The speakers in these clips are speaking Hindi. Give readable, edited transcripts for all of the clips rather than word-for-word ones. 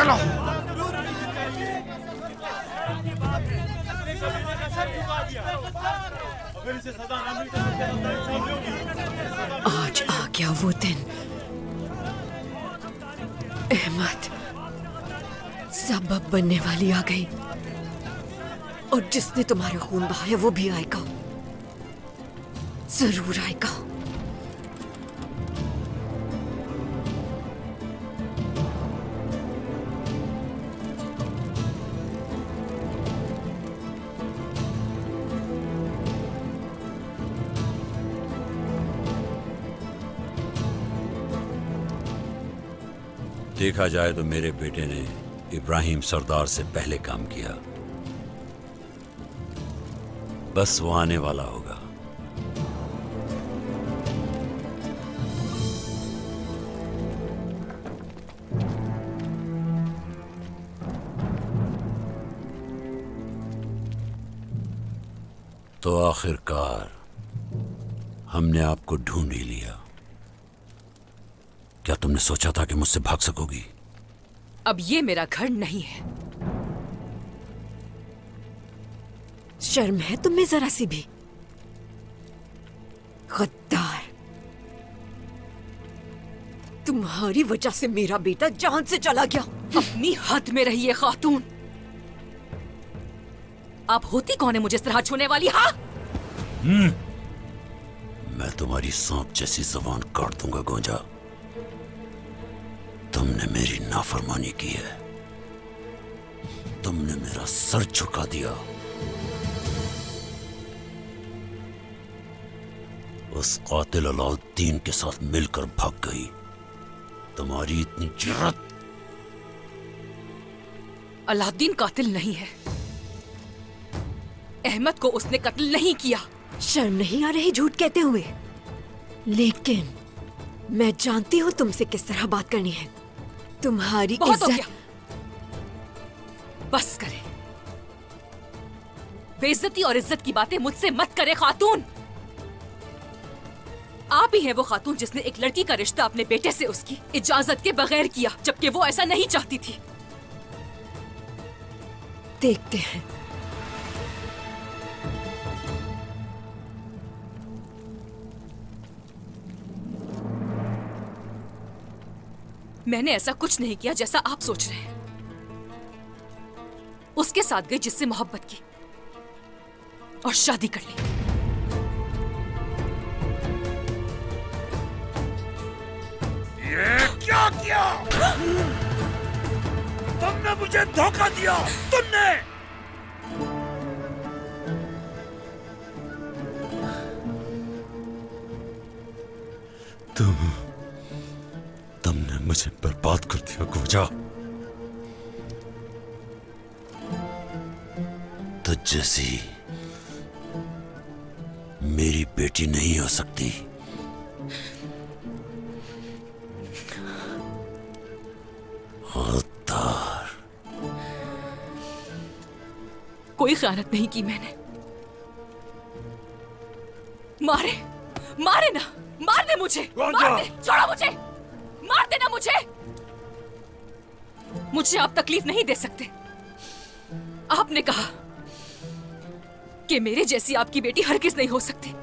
चलो। आज आ गया वो दिन। अहमद सबब बनने वाली आ गई, और जिसने तुम्हारे खून बहाया वो भी आएगा, जरूर आएगा। देखा जाए तो मेरे बेटे ने इब्राहिम सरदार से पहले काम किया, बस वो आने वाला होगा। तो आखिरकार हमने आपको ढूंढ ही लिया। क्या तुमने सोचा था कि मुझसे भाग सकोगी? अब ये मेरा घर नहीं है। शर्म है तुम्हें जरा सी भी? गद्दार, तुम्हारी वजह से मेरा बेटा जान से चला गया। अपनी हद में रहिए खातून। आप होती कौन है मुझे इस तरह छूने वाली? हाँ, मैं तुम्हारी सांप जैसी जुबान काट दूंगा गोंजा। तुमने मेरी नाफरमानी की है, तुमने मेरा सर झुका दिया। उस कातिल अलाउद्दीन के साथ मिलकर भाग गई। तुम्हारी इतनी जुर्रत। अलाउद्दीन कातिल नहीं है। अहमद को उसने कत्ल नहीं किया। शर्म नहीं आ रही झूठ कहते हुए? लेकिन मैं जानती हूँ तुमसे किस तरह बात करनी है। तुम्हारी बहुत हो इज्जत। गया। बस करे। बेइज्जती और इज्जत की बातें मुझसे मत करे खातून। आप ही हैं वो खातून जिसने एक लड़की का रिश्ता अपने बेटे से उसकी इजाजत के बगैर किया, जबकि वो ऐसा नहीं चाहती थी। देखते हैं। मैंने ऐसा कुछ नहीं किया जैसा आप सोच रहे हैं। उसके साथ गई जिससे मोहब्बत की और शादी कर ली। ये क्या किया? तुमने मुझे धोखा दिया। तुमने मुझे बर्बाद कर दिया गोंजा। तो जैसी मेरी बेटी नहीं हो सकती, गद्दार। कोई खयानत नहीं की मैंने। मारे मारे ना, मार दे मुझे, मार दे, छोड़ो मुझे, मार देना मुझे। मुझे आप तकलीफ नहीं दे सकते। आपने कहा कि मेरे जैसी आपकी बेटी हरगिज़ नहीं हो सकती।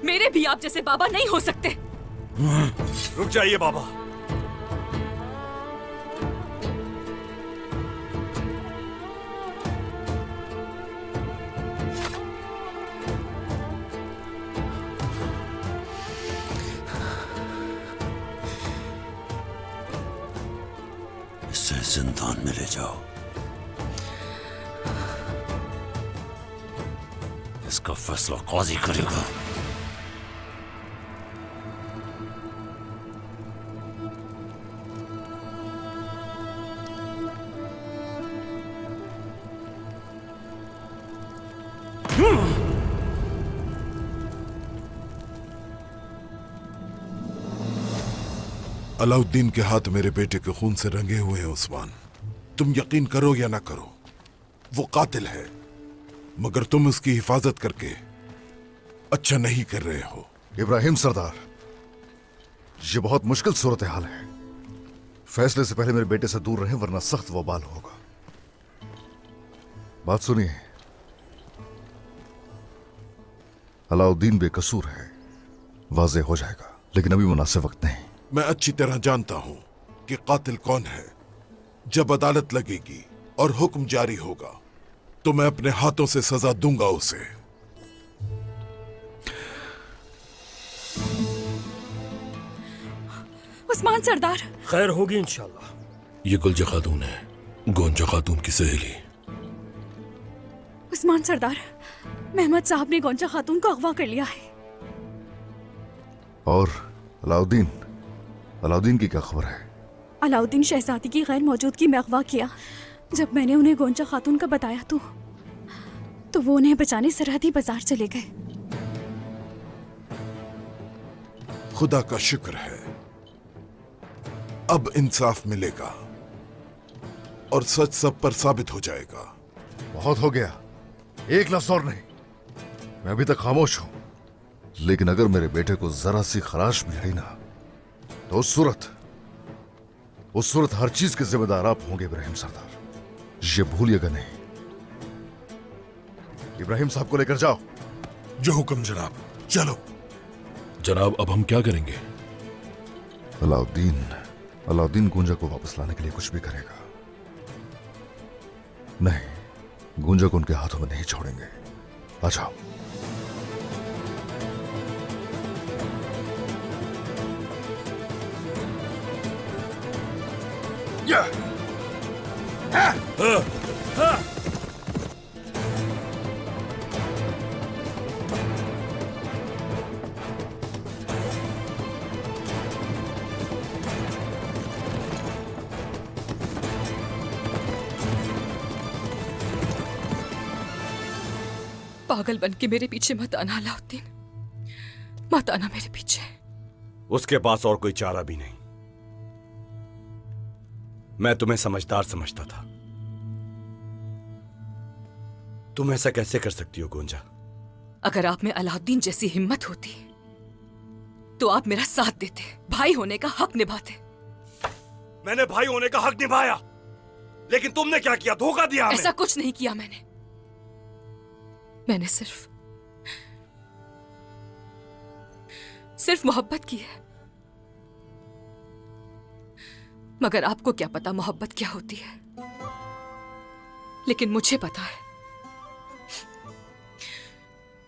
मेरे भी आप जैसे बाबा नहीं हो सकते। रुक जाइए बाबा। इसे जिंदान में ले जाओ। इसका फैसला काजी करेगा। अलाउद्दीन के हाथ मेरे बेटे के खून से रंगे हुए हैं उस्मान। तुम यकीन करो या ना करो, वो कातिल है, मगर तुम उसकी हिफाजत करके अच्छा नहीं कर रहे हो। इब्राहिम सरदार, ये बहुत मुश्किल सूरत हाल है। फैसले से पहले मेरे बेटे से दूर रहें, वरना सख्त वबाल होगा। बात सुनिए, अलाउद्दीन बेकसूर है, वाज़ेह हो जाएगा, लेकिन अभी मुनासिब वक्त नहीं। मैं अच्छी तरह जानता हूं कि कातिल कौन है। जब अदालत लगेगी और हुक्म जारी होगा तो मैं अपने हाथों से सजा दूंगा उसे। उस्मान सरदार, खैर होगी इंशाल्लाह। ये गुलजा खातून है, गोंजा खातून की सहेली। उस्मान सरदार, मेहमद साहब ने गोंजा खातून को अगवा कर लिया है। और अलाउद्दीन की क्या खबर है? अलाउद्दीन शहजादी की गैर मौजूदगी में अगवा किया। जब मैंने उन्हें गोंजा खातून का बताया तो वो उन्हें बचाने सरहदी बाजार चले गए। खुदा का शुक्र है, अब इंसाफ मिलेगा और सच सब पर साबित हो जाएगा। बहुत हो गया, एक लफ्ज और नहीं। मैं अभी तक खामोश हूं, लेकिन अगर मेरे बेटे को जरा सी खराश भी आई ना, तो उस सूरत हर चीज के जिम्मेदार आप होंगे इब्राहिम सरदार, ये भूलिएगा नहीं। इब्राहिम साहब को लेकर जाओ। जो हुक्म जनाब। चलो जनाब, अब हम क्या करेंगे? अलाउद्दीन गुंजा को वापस लाने के लिए कुछ भी करेगा। नहीं, गुंजा को उनके हाथों में नहीं छोड़ेंगे। आ जाओ। पागल बन के मेरे पीछे मत आना अलाउद्दीन, मत आना मेरे पीछे। उसके पास और कोई चारा भी नहीं। मैं तुम्हें समझदार समझता था। तुम ऐसा कैसे कर सकती हो गोंजा? अगर आप में अलाउद्दीन जैसी हिम्मत होती तो आप मेरा साथ देते, भाई होने का हक निभाते। मैंने भाई होने का हक निभाया, लेकिन तुमने क्या किया? धोखा दिया हमें। ऐसा कुछ नहीं किया मैंने सिर्फ मोहब्बत की है। मगर आपको क्या पता मोहब्बत क्या होती है, लेकिन मुझे पता है।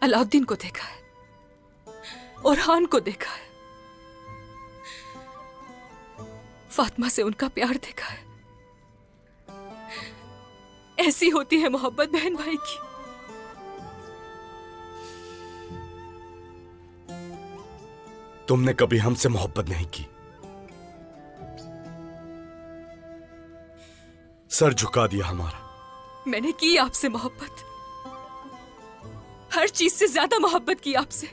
अलाउद्दीन को देखा है, ओरहान को देखा है, फातिमा से उनका प्यार देखा है। ऐसी होती है मोहब्बत बहन भाई की। तुमने कभी हमसे मोहब्बत नहीं की। सर झुका दिया हमारा। मैंने की आपसे मोहब्बत, हर चीज से ज्यादा मोहब्बत की आपसे।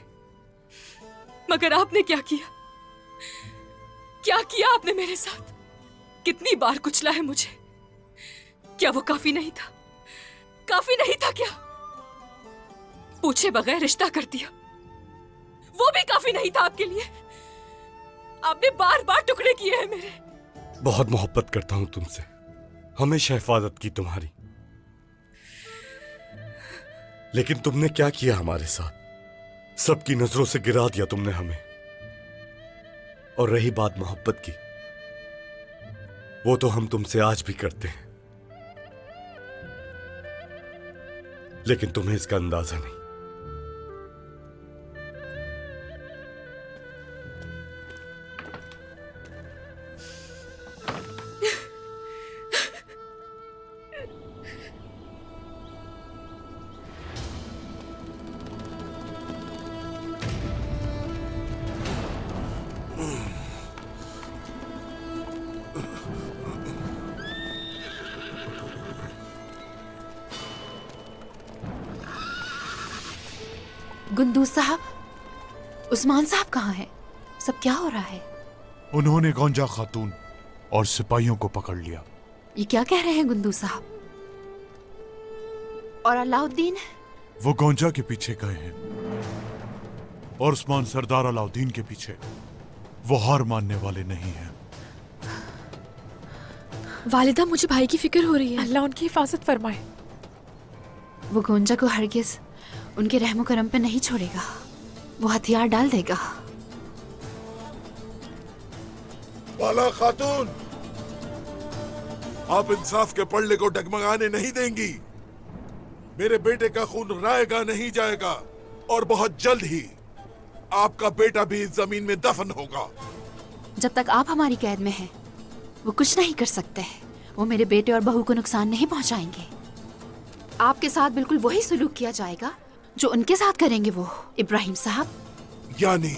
मगर आपने क्या किया? क्या किया आपने मेरे साथ? कितनी बार कुचला है मुझे। क्या वो काफी नहीं था? काफी नहीं था क्या? पूछे बगैर रिश्ता कर दिया, वो भी काफी नहीं था आपके लिए? आपने बार बार टुकड़े किए हैं मेरे। बहुत मोहब्बत करता हूं तुमसे, हमेशा हिफाजत की तुम्हारी। लेकिन तुमने क्या किया हमारे साथ? सबकी नजरों से गिरा दिया तुमने हमें। और रही बात मोहब्बत की, वो तो हम तुमसे आज भी करते हैं, लेकिन तुम्हें इसका अंदाजा नहीं। गुंदूज साहब, उस्मान साहब कहाँ हैं? सब क्या हो रहा है? उन्होंने गोंजा खातून और सिपाहियों को पकड़ लिया। ये क्या कह रहे हैं गुंदूज साहब? और अलाउद्दीन? वो गोंजा के पीछे गए हैं और उस्मान सरदार अलाउद्दीन के पीछे। वो हार मानने वाले नहीं हैं। वालिदा, मुझे भाई की फिक्र हो रही है। अल्लाह उनकी हिफाजत फरमाए। वो गोंजा को हरगिज उनके रहमो करम पे नहीं छोड़ेगा, वो हथियार डाल देगा। बाला खातून, आप इंसाफ के पल्ले को डगमगाने नहीं देंगी। मेरे बेटे का खून रायगा नहीं जाएगा और बहुत जल्द ही आपका बेटा भी इस जमीन में दफन होगा। जब तक आप हमारी कैद में हैं, वो कुछ नहीं कर सकते। वो मेरे बेटे और बहू को नुकसान नहीं पहुंचाएंगे। आपके साथ बिल्कुल वही सुलूक किया जाएगा जो उनके साथ करेंगे वो इब्राहिम साहब। यानी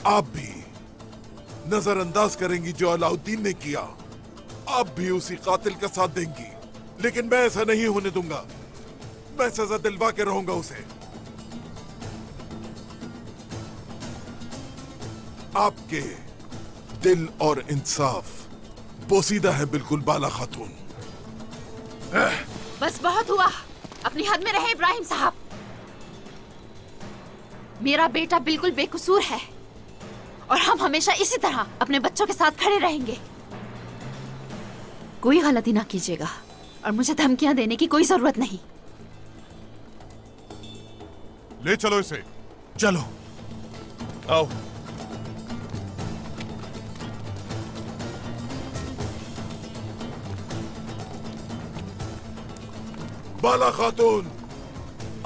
आप भी नजरअंदाज करेंगी जो अलाउद्दीन ने किया, आप भी उसी कातिल का साथ देंगी। लेकिन मैं ऐसा नहीं होने दूंगा। मैं सजा दिलवा के रहूंगा उसे। आपके दिल और इंसाफ पोसीदा है बिल्कुल बाला खातून। बस बहुत हुआ, अपनी हद में रहे इब्राहिम साहब। मेरा बेटा बिल्कुल बेकसूर है और हम हमेशा इसी तरह अपने बच्चों के साथ खड़े रहेंगे। कोई गलती ना कीजिएगा और मुझे धमकियां देने की कोई जरूरत नहीं। ले चलो इसे। चलो आओ। बाला खातून,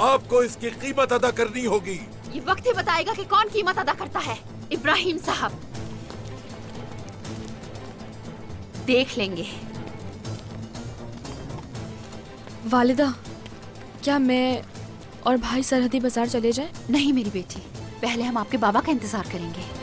आपको इसकी कीमत अदा करनी होगी। ये वक्त ही बताएगा कि कौन कीमत अदा करता है। इब्राहिम साहब, देख लेंगे। वालिदा, क्या मैं और भाई सरहदी बाजार चले जाएं? नहीं मेरी बेटी, पहले हम आपके बाबा का इंतजार करेंगे।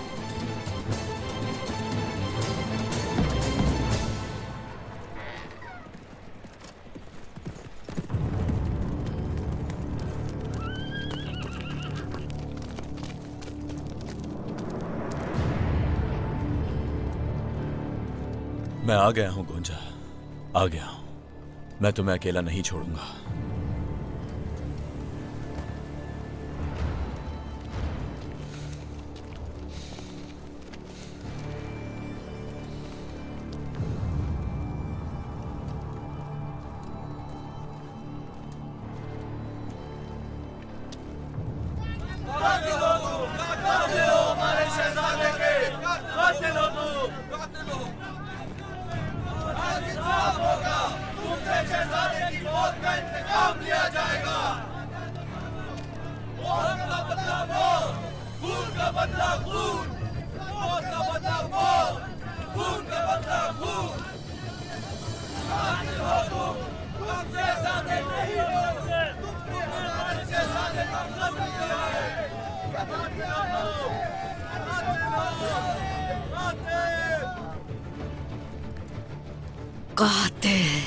मैं आ गया हूं गोंजा, आ गया हूं। मैं तुम्हें अकेला नहीं छोड़ूंगा। कातिल,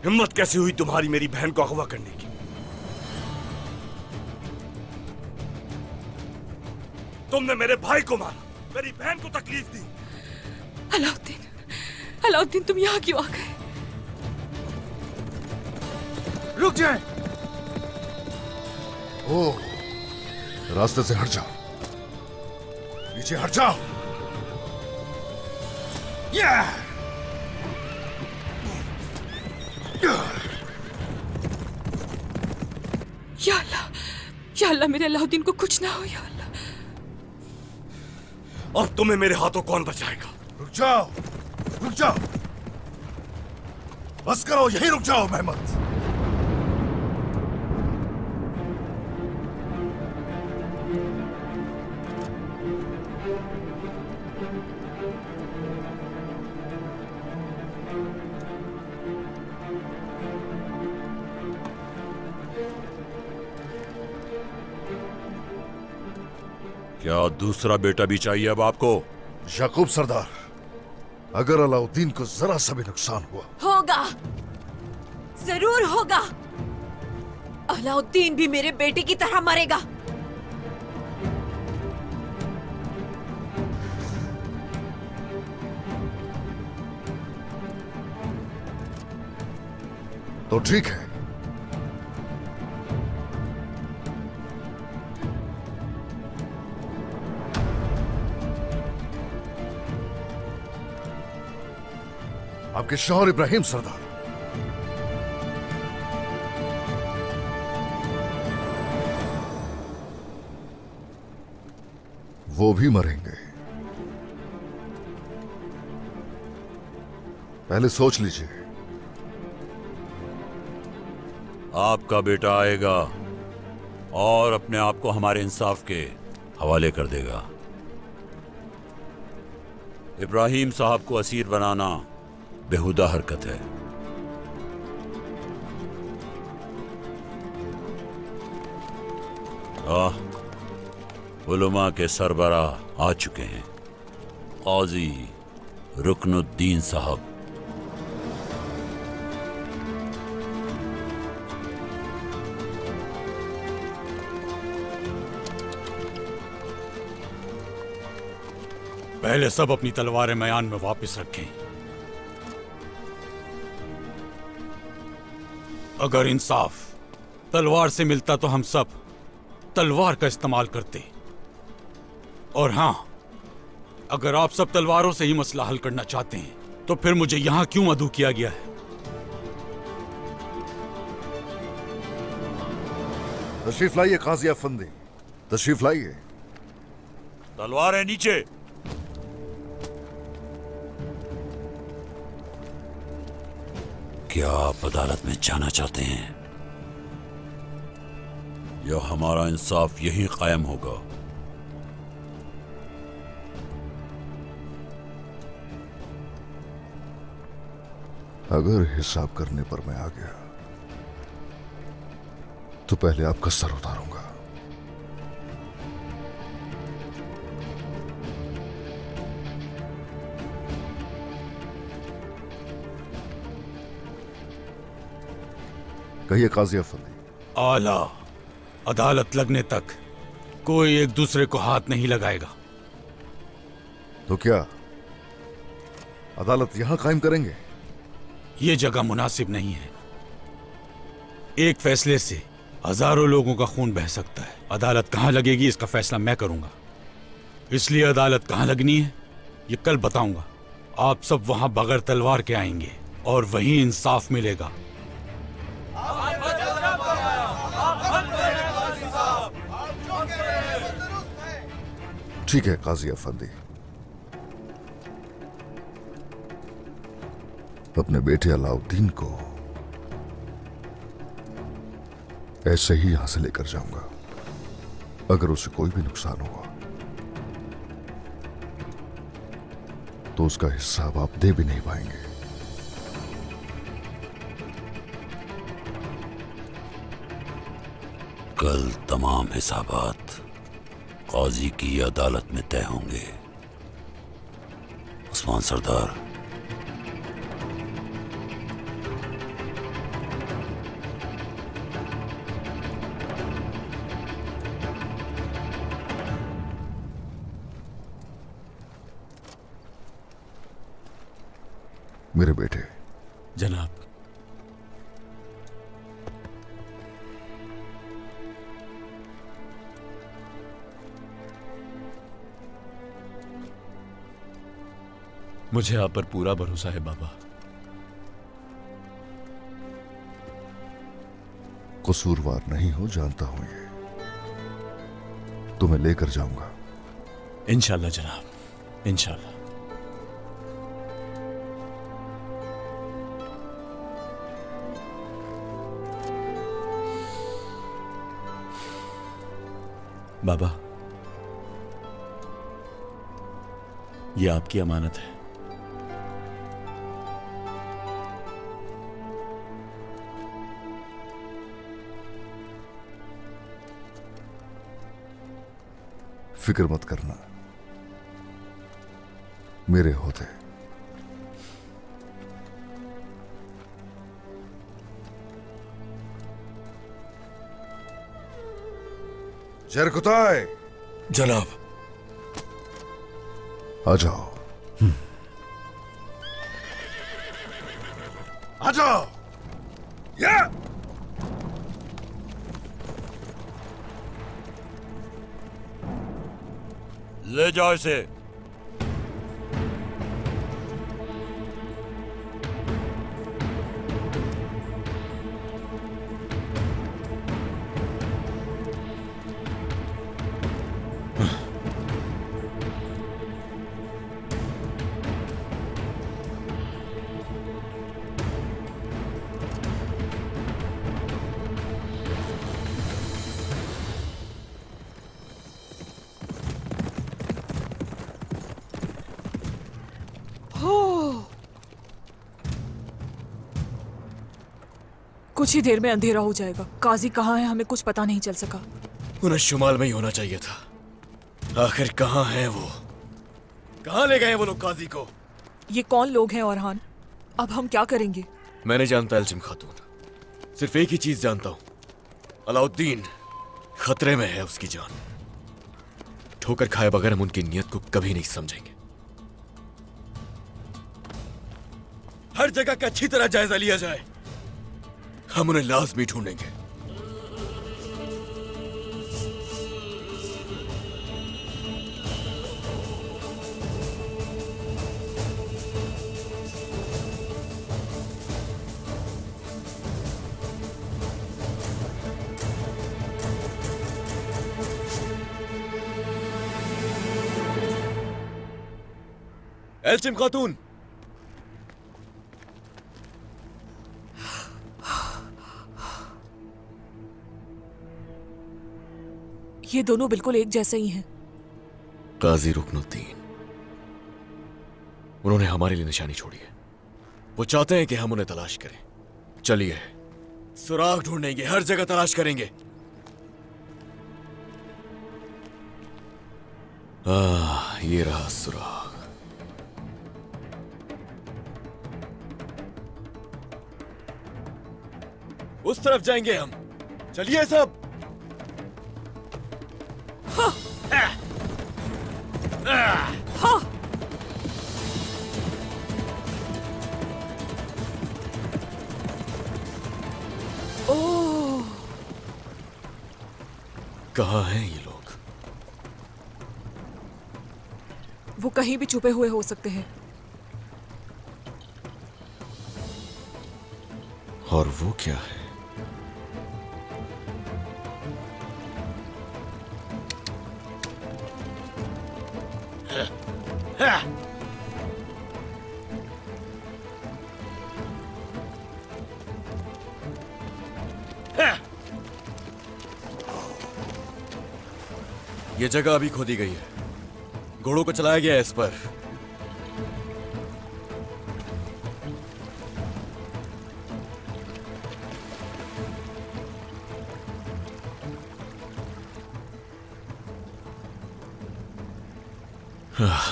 हिम्मत कैसे हुई तुम्हारी मेरी बहन को अगवा करने की? तुमने मेरे भाई को मारा, मेरी बहन को तकलीफ दी। अलाउद्दीन, अलाउद्दीन, तुम यहाँ क्यों आ गए? रुक जाए। ओ, रास्ते से हट जाओ, नीचे हट जाओ। या अल्लाह, मेरे अलाउद्दीन को कुछ ना हो, या अल्लाह। और तुम्हें मेरे हाथों कौन बचाएगा? रुक जाओ, रुक जाओ, बस करो, यहीं रुक जाओ महमद। क्या दूसरा बेटा भी चाहिए अब आपको? याकूब सरदार, अगर अलाउद्दीन को जरा सा भी नुकसान हुआ, होगा, जरूर होगा। अलाउद्दीन भी मेरे बेटे की तरह मरेगा। तो ठीक है, आपके शौहर इब्राहिम सरदार वो भी मरेंगे। पहले सोच लीजिए। आपका बेटा आएगा और अपने आप को हमारे इंसाफ के हवाले कर देगा। इब्राहिम साहब को असीर बनाना बेहुदा हरकत है। उलमा के सरबराह आ चुके हैं। काजी रुकनुद्दीन साहब, पहले सब अपनी तलवारें मयान में वापस रखें। अगर इंसाफ तलवार से मिलता तो हम सब तलवार का इस्तेमाल करते, और हां, अगर आप सब तलवारों से ही मसला हल करना चाहते हैं तो फिर मुझे यहां क्यों मदऊ किया गया है? तशरीफ लाइए काजी अफंदी, तशरीफ लाइए। तलवारें नीचे। क्या आप अदालत में जाना चाहते हैं या हमारा इंसाफ यही कायम होगा? अगर हिसाब करने पर मैं आ गया तो पहले आपका सर उतारूंगा। कहिए काजी अफंदी। आला अदालत लगने तक कोई एक दूसरे को हाथ नहीं लगाएगा। तो क्या अदालत यहां कायम करेंगे? ये जगह मुनासिब नहीं है। एक फैसले से हजारों लोगों का खून बह सकता है। अदालत कहां लगेगी इसका फैसला मैं करूंगा। इसलिए अदालत कहां लगनी है ये कल बताऊंगा। आप सब वहां बगैर तलवार के आएंगे और वहीं इंसाफ मिलेगा। ठीक है काजी अफंदी, अपने बेटे अलाउद्दीन को ऐसे ही यहां से लेकर जाऊंगा। अगर उसे कोई भी नुकसान हुआ तो उसका हिसाब आप दे भी नहीं पाएंगे। कल तमाम हिसाबात काजी की अदालत में तय होंगे। उस्मान सरदार, मेरे बेटे। जनाब, मुझे आप पर पूरा भरोसा है बाबा। कसूरवार नहीं हो, जानता हूं ये। तुम्हें लेकर जाऊंगा। इंशाल्लाह जनाब, इंशाल्लाह। बाबा, ये आपकी अमानत है। फिक्र मत करना, मेरे होते जरकुताय। जनाब। आ जाओ, आ जाओ। ले जाओ इसे। कुछ ही देर में अंधेरा हो जाएगा। काजी कहाँ है हमें कुछ पता नहीं चल सका। उन्हें शुमाल में ही होना चाहिए था। आखिर कहाँ हैं वो? कहाँ ले गए वो लोग काजी को? ये कौन लोग हैं औरहान? अब हम क्या करेंगे? मैं नहीं जानता एल्चिम खातून, सिर्फ एक ही चीज जानता हूँ, अलाउद्दीन खतरे में है, उसकी जान। ठोकर खाए बगैर हम उनकी नीयत को कभी नहीं समझेंगे। हर जगह का अच्छी तरह जायजा लिया जाए, हम उन्हें लाजमी ढूंढेंगे। एल्चिम खातून, ये दोनों बिल्कुल एक जैसे ही हैं। काजी रुकनुद्दीन, उन्होंने हमारे लिए निशानी छोड़ी है। वो चाहते हैं कि हम उन्हें तलाश करें। चलिए, सुराग ढूंढेंगे, हर जगह तलाश करेंगे। ये रहा सुराग। उस तरफ जाएंगे हम। चलिए सब। कहाँ हैं ये लोग? वो कहीं भी छुपे हुए हो सकते हैं। और वो क्या है? ये जगह अभी खोदी गई है। घोड़ों को चलाया गया है इस पर।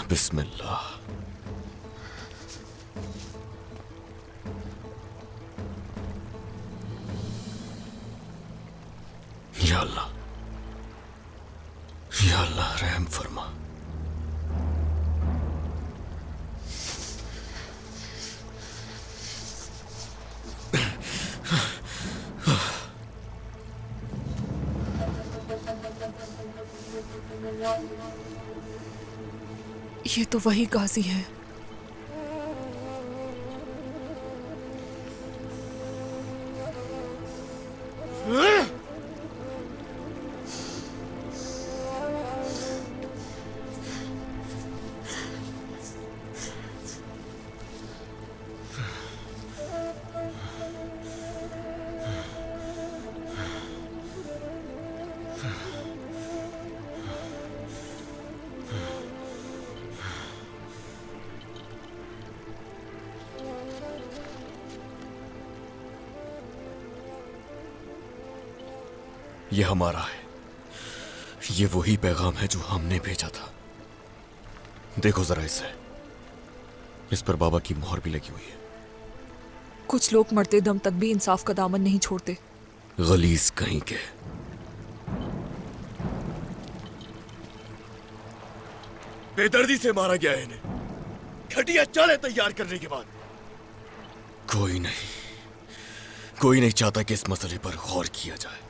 बिस्मिल्लाह। या अल्लाह, या अल्लाह रहम फरमा। ये तो वही गाजी है। ये हमारा है। ये वही पैगाम है जो हमने भेजा था। देखो जरा इसे, इस पर बाबा की मोहर भी लगी हुई है। कुछ लोग मरते दम तक भी इंसाफ का दामन नहीं छोड़ते। गलीज कहीं के। बेदर्दी से मारा गया है इन्हें, घटिया चालें तैयार करने के बाद। कोई नहीं, कोई नहीं चाहता कि इस मसले पर गौर किया जाए।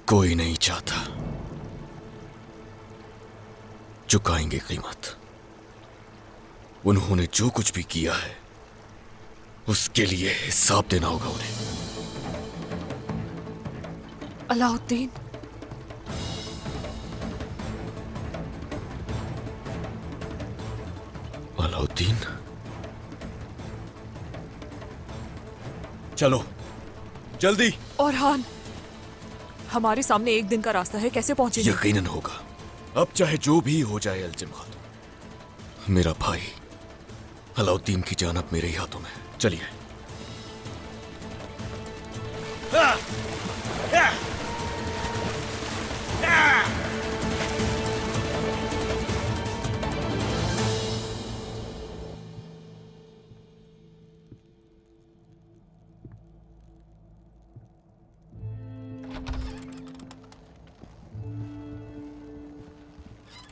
कोई नहीं चाहता। चुकाएंगे कीमत। उन्होंने जो कुछ भी किया है उसके लिए हिसाब देना होगा उन्हें। अलाउद्दीन, अलाउद्दीन, चलो जल्दी। औरहान, हमारे सामने एक दिन का रास्ता है, कैसे पहुंचेंगे? यकीनन होगा। अब चाहे जो भी हो जाए अल्जिम खातून, मेरा भाई अलाउद्दीन की जान अब मेरे ही हाथों में है। चलिए।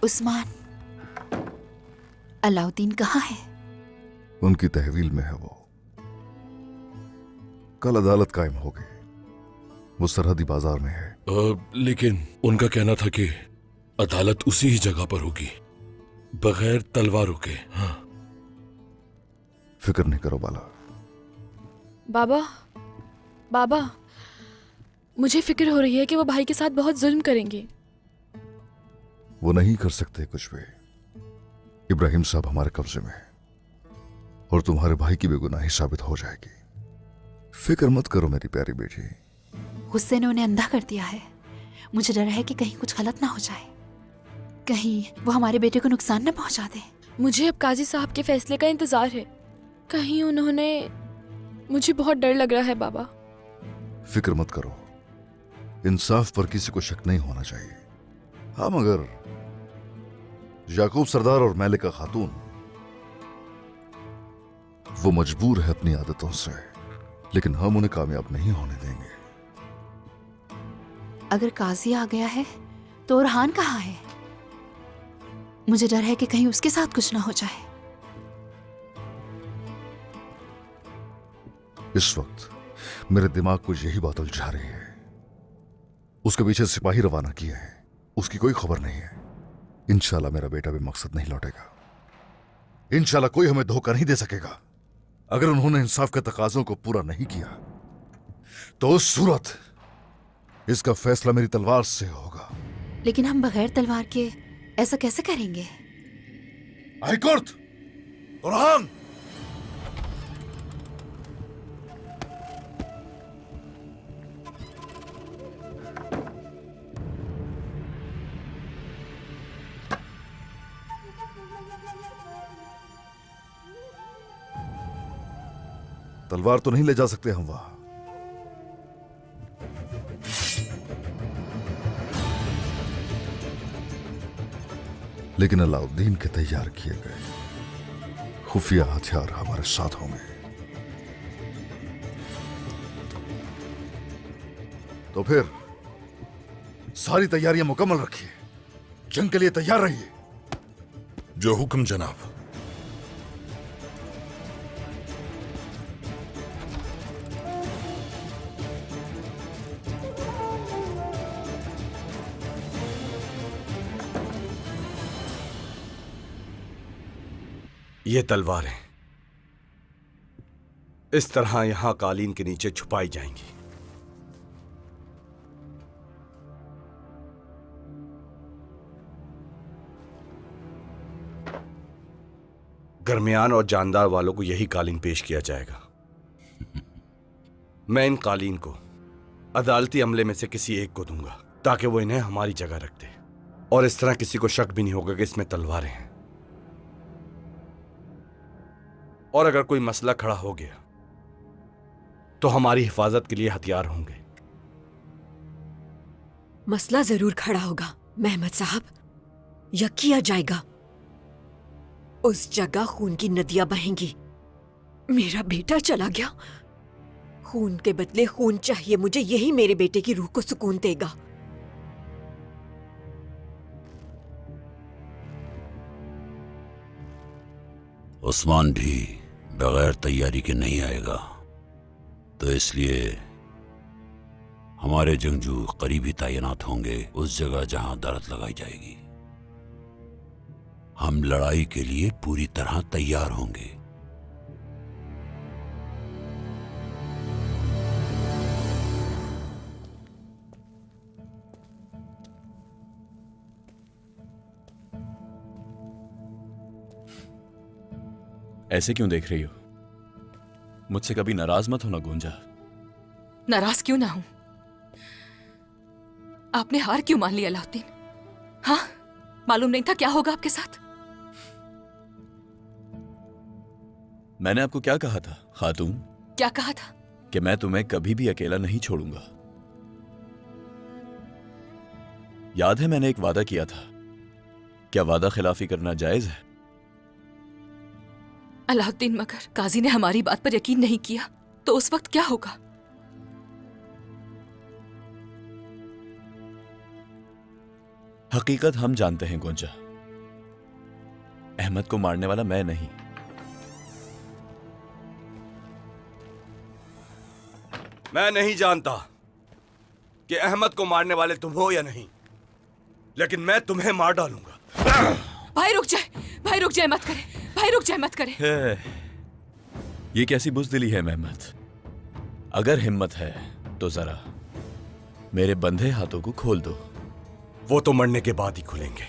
उस्मान, अलाउद्दीन कहाँ है? उनकी तहवील में है वो। कल अदालत कायम हो गई। वो सरहदी बाजार में है। लेकिन उनका कहना था कि अदालत उसी ही जगह पर होगी, बगैर तलवारों के। हाँ। फिक्र नहीं करो बाला। बाबा, बाबा, मुझे फिक्र हो रही है कि वो भाई के साथ बहुत जुल्म करेंगे। वो नहीं कर सकते कुछ भी। इब्राहिम साहब हमारे कब्जे में है और तुम्हारे भाई की बेगुनाही साबित हो जाएगी। फिक्र मत करो मेरी प्यारी बेटी। गुस्से ने उन्हें अंधा कर दिया है। मुझे डर है कि कहीं कुछ गलत ना हो जाए, कहीं वो हमारे बेटे को नुकसान न पहुंचा दे। मुझे अब काजी साहब के फैसले का इंतजार है। कहीं उन्होंने, मुझे बहुत डर लग रहा है बाबा। फिक्र मत करो, इंसाफ पर किसी को शक नहीं होना चाहिए। हाँ, मगर याकूब सरदार और मलिका खातून वो मजबूर है अपनी आदतों से, लेकिन हम उन्हें कामयाब नहीं होने देंगे। अगर काजी आ गया है तो औरहान कहाँ है? मुझे डर है कि कहीं उसके साथ कुछ ना हो जाए। इस वक्त मेरे दिमाग को यही बात उलझा रही है। उसके पीछे सिपाही रवाना किए हैं, उसकी कोई खबर नहीं है। इंशाल्लाह मेरा बेटा भी मकसद नहीं लौटेगा। इंशाल्लाह कोई हमें धोखा नहीं दे सकेगा। अगर उन्होंने इंसाफ के तकाजों को पूरा नहीं किया तो उस सूरत इसका फैसला मेरी तलवार से होगा। लेकिन हम बगैर तलवार के ऐसा कैसे करेंगे? हाईकोर्ट, औरहान, तलवार तो नहीं ले जा सकते हम वहां। लेकिन अलाउद्दीन के तैयार किए गए खुफिया हथियार हमारे साथ होंगे। तो फिर सारी तैयारियां मुकम्मल रखिए, जंग के लिए तैयार रहिए। जो हुक्म जनाब। ये तलवारें इस तरह यहां कालीन के नीचे छुपाई जाएंगी। दरमियान और जानदार वालों को यही कालीन पेश किया जाएगा। मैं इन कालीन को अदालती अमले में से किसी एक को दूंगा ताकि वो इन्हें हमारी जगह रख दे, और इस तरह किसी को शक भी नहीं होगा कि इसमें तलवारें हैं। और अगर कोई मसला खड़ा हो गया तो हमारी हिफाजत के लिए हथियार होंगे। मसला जरूर खड़ा होगा मेहमद साहब, यह किया जाएगा। उस जगह खून की नदियां बहेंगी। मेरा बेटा चला गया, खून के बदले खून चाहिए मुझे, यही मेरे बेटे की रूह को सुकून देगा। उस्मान भी बगैर तैयारी के नहीं आएगा। तो इसलिए हमारे जंगजू करीब ही तैनात होंगे उस जगह जहां अदालत लगाई जाएगी। हम लड़ाई के लिए पूरी तरह तैयार होंगे। ऐसे क्यों देख रही हो? मुझसे कभी नाराज मत होना गुंजा। नाराज क्यों ना हूं? आपने हार क्यों मान ली अलाउद्दीन? हाँ, मालूम नहीं था क्या होगा आपके साथ? मैंने आपको क्या कहा था खातून? क्या कहा था? कि मैं तुम्हें कभी भी अकेला नहीं छोड़ूंगा। याद है मैंने एक वादा किया था। क्या वादा खिलाफी करना जायज है? अलाउद्दीन, मगर काजी ने हमारी बात पर यकीन नहीं किया तो उस वक्त क्या होगा? हकीकत हम जानते हैं गुंजा। अहमद को मारने वाला मैं नहीं। मैं नहीं जानता कि अहमद को मारने वाले तुम हो या नहीं, लेकिन मैं तुम्हें मार डालूंगा। भाई रुक जाए, भाई रुक जाए, मत करे, भाई रुक जाए, मत करे। ये कैसी बुज़दिली है मेहमद? अगर हिम्मत है तो जरा मेरे बंधे हाथों को खोल दो। वो तो मरने के बाद ही खुलेंगे,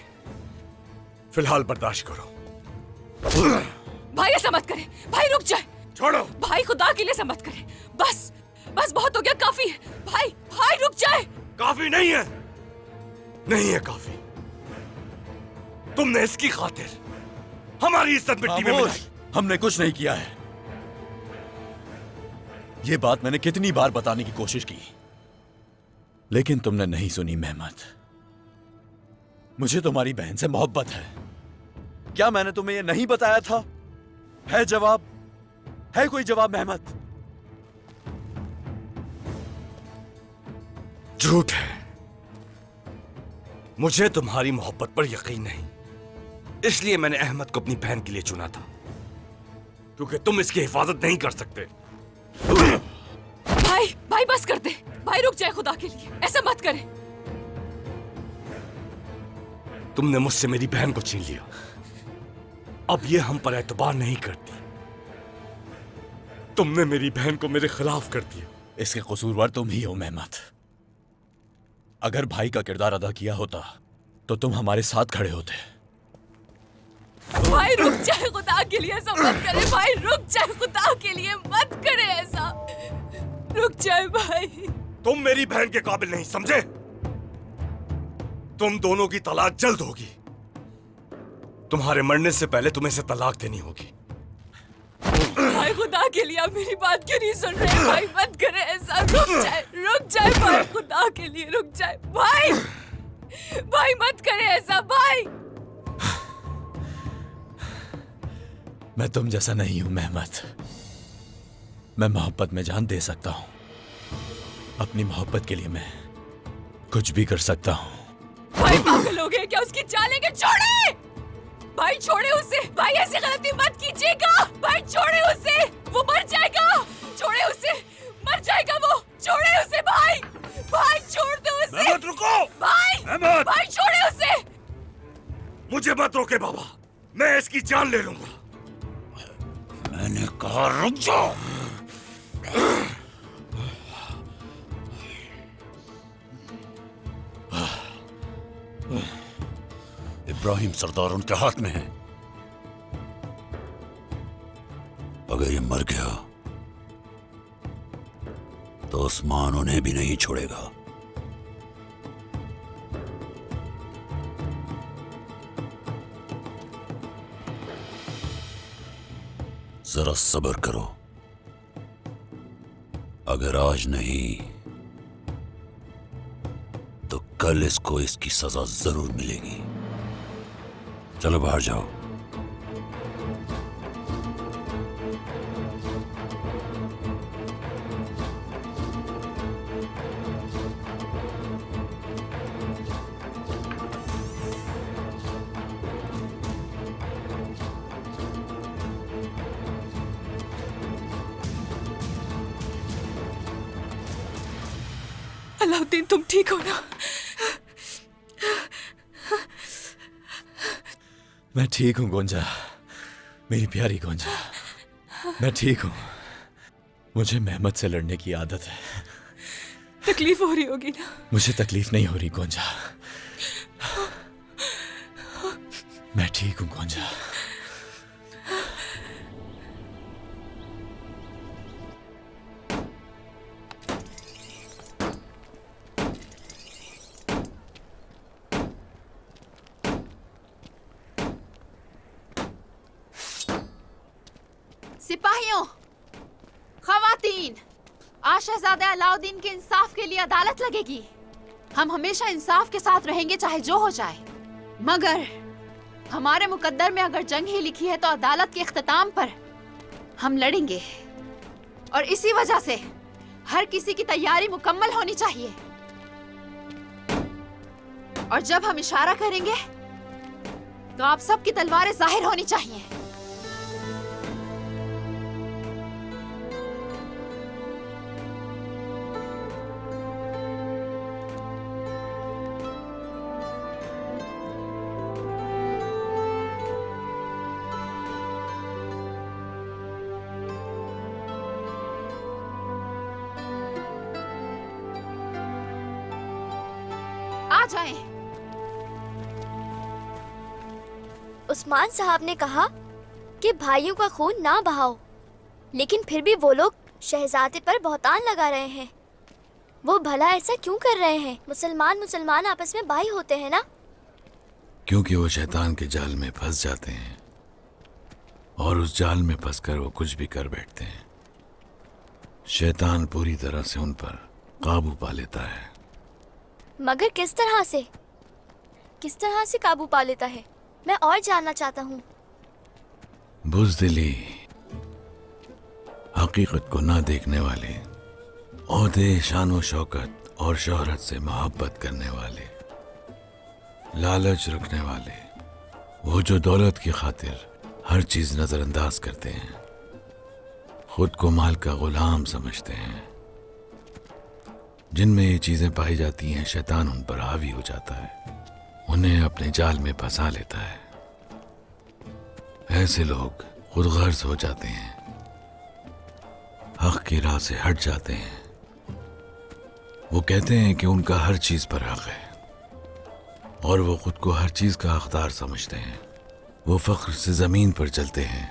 फिलहाल बर्दाश्त करो। भाई ऐसा मत करे, भाई रुक जाए। छोड़ो भाई, खुदा के लिए ऐसा मत करे। बस बस बहुत हो गया, काफी है। भाई भाई रुक जाए। काफी नहीं है, नहीं है काफी। तुमने इसकी खातिर हमारी इज्जत मिट्टी में मिलाई। हमने कुछ नहीं किया है। ये बात मैंने कितनी बार बताने की कोशिश की, लेकिन तुमने नहीं सुनी मेहमद। मुझे तुम्हारी बहन से मोहब्बत है। क्या मैंने तुम्हें यह नहीं बताया था? है जवाब? है कोई जवाब मेहमद? झूठ है। मुझे तुम्हारी मोहब्बत पर यकीन नहीं, इसलिए मैंने अहमद को अपनी बहन के लिए चुना था, क्योंकि तुम इसकी हिफाजत नहीं कर सकते। भाई भाई बस कर दे। भाई रुक जाए, खुदा के लिए ऐसा मत करे। तुमने मुझसे मेरी बहन को छीन लिया, अब ये हम पर एतबार नहीं करती। तुमने मेरी बहन को मेरे खिलाफ कर दिया। इसके कसूरवार तुम ही हो मेहमद। अगर भाई का किरदार अदा किया होता तो तुम हमारे साथ खड़े होते। भाई रुक जाए, खुदा के लिए ऐसा मत करे। भाई रुक जाए, खुदा के लिए मत करे ऐसा। रुक जाए भाई। तुम मेरी बहन के काबिल नहीं, समझे? तुम दोनों की तलाक जल्द होगी। तुम्हारे मरने से पहले तुम्हें से तलाक देनी होगी। भाई खुदा के लिए आप मेरी बात क्यों नहीं सुन रहे? भाई मत करे ऐसा। रुक जाए भाई, खुदा के लिए रुक जाए। भाई भाई मत करे ऐसा। भाई मैं तुम जैसा नहीं हूं मेहमद। मैं मोहब्बत में जान दे सकता हूं। अपनी मोहब्बत के लिए मैं कुछ भी कर सकता हूं। भाई पागल हो गए क्या? उसकी जान लेके छोड़े। भाई छोड़े उसे। भाई ऐसी गलती मत कीजिएगा। भाई छोड़े उसे, वो मर जाएगा। छोड़े उसे, मर जाएगा वो। छोड़े उसे भाई। भाई छोड़ दो उसे। मत रुको भाई। अहमद! भाई छोड़े उसे। मुझे मत रोके बाबा, मैं इसकी जान ले लूंगा। मैंने कहा रुक जाओ। इब्राहिम सरदार उनके हाथ में है। अगर ये मर गया तो उस्मान उन्हें भी नहीं छोड़ेगा। जरा सब्र करो। अगर आज नहीं तो कल इसको इसकी सजा जरूर मिलेगी। चलो बाहर जाओ। अलाउद्दीन, तुम ठीक हो ना? मैं ठीक हूं गोंजा, मेरी प्यारी गोंजा। मैं ठीक हूं। मुझे मेहमत से लड़ने की आदत है। तकलीफ हो रही होगी ना? मुझे तकलीफ नहीं हो रही गोंजा। मैं ठीक हूं गोंजा। सिपाहियों, खवातीन, आज शहजादे अलाउद्दीन के इंसाफ के लिए अदालत लगेगी। हम हमेशा इंसाफ के साथ रहेंगे चाहे जो हो जाए, मगर हमारे मुकद्दर में अगर जंग ही लिखी है तो अदालत के इख्तिताम पर हम लड़ेंगे। और इसी वजह से हर किसी की तैयारी मुकम्मल होनी चाहिए। और जब हम इशारा करेंगे तो आप सबकी तलवारें जाहिर होनी चाहिए। आ जाएं। उस्मान साहब ने कहा कि भाइयों का खून ना बहाओ, लेकिन फिर भी वो लोग शहजादे पर बहतान लगा रहे हैं। वो भला ऐसा क्यों कर रहे हैं? मुसलमान आपस में भाई होते हैं ना? क्योंकि वो शैतान के जाल में फंस जाते हैं और उस जाल में फंसकर वो कुछ भी कर बैठते हैं। शैतान पूरी तरह से उन पर काबू पा लेता है। मगर किस तरह से काबू पा लेता है? मैं और जानना चाहता हूँ। बुज़दिली, हकीकत को ना देखने वाले, ओहदे, शान शौकत और शोहरत से मोहब्बत करने वाले, लालच रखने वाले, वो जो दौलत की खातिर हर चीज नजरअंदाज करते हैं, खुद को माल का गुलाम समझते हैं। जिनमें ये चीजें पाई जाती हैं, शैतान उन पर हावी हो जाता है, उन्हें अपने जाल में फंसा लेता है। ऐसे लोग खुद गर्ज हो जाते हैं, हक की राह से हट जाते हैं। वो कहते हैं कि उनका हर चीज पर हक है और वो खुद को हर चीज का हकदार समझते हैं। वो फख्र से जमीन पर चलते हैं।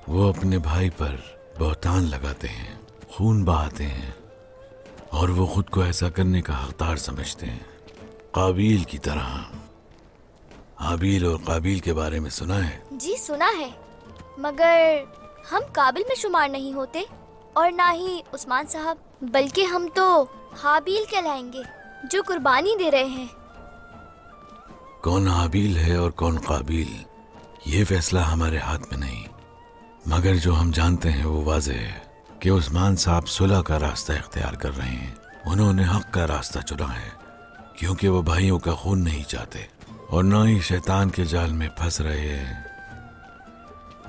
वो अपने भाई पर बहतान लगाते हैं, खून बहाते हैं और वो खुद को ऐसा करने का हकदार समझते हैं। काबिल की तरह। हाबिल और काबिल के बारे में सुना है? जी सुना है, मगर हम काबिल में शुमार नहीं होते और ना ही उस्मान साहब, बल्कि हम तो हाबिल कहलाएंगे जो कुर्बानी दे रहे हैं। कौन हाबिल है और कौन काबिल, ये फैसला हमारे हाथ में नहीं, मगर जो हम जानते हैं वो वाज़ेह है कि उस्मान साहब सुलह का रास्ता इख्तियार कर रहे हैं। उन्होंने हक का रास्ता चुना है क्योंकि वो भाइयों का खून नहीं चाहते और ना ही शैतान के जाल में फंस रहे हैं।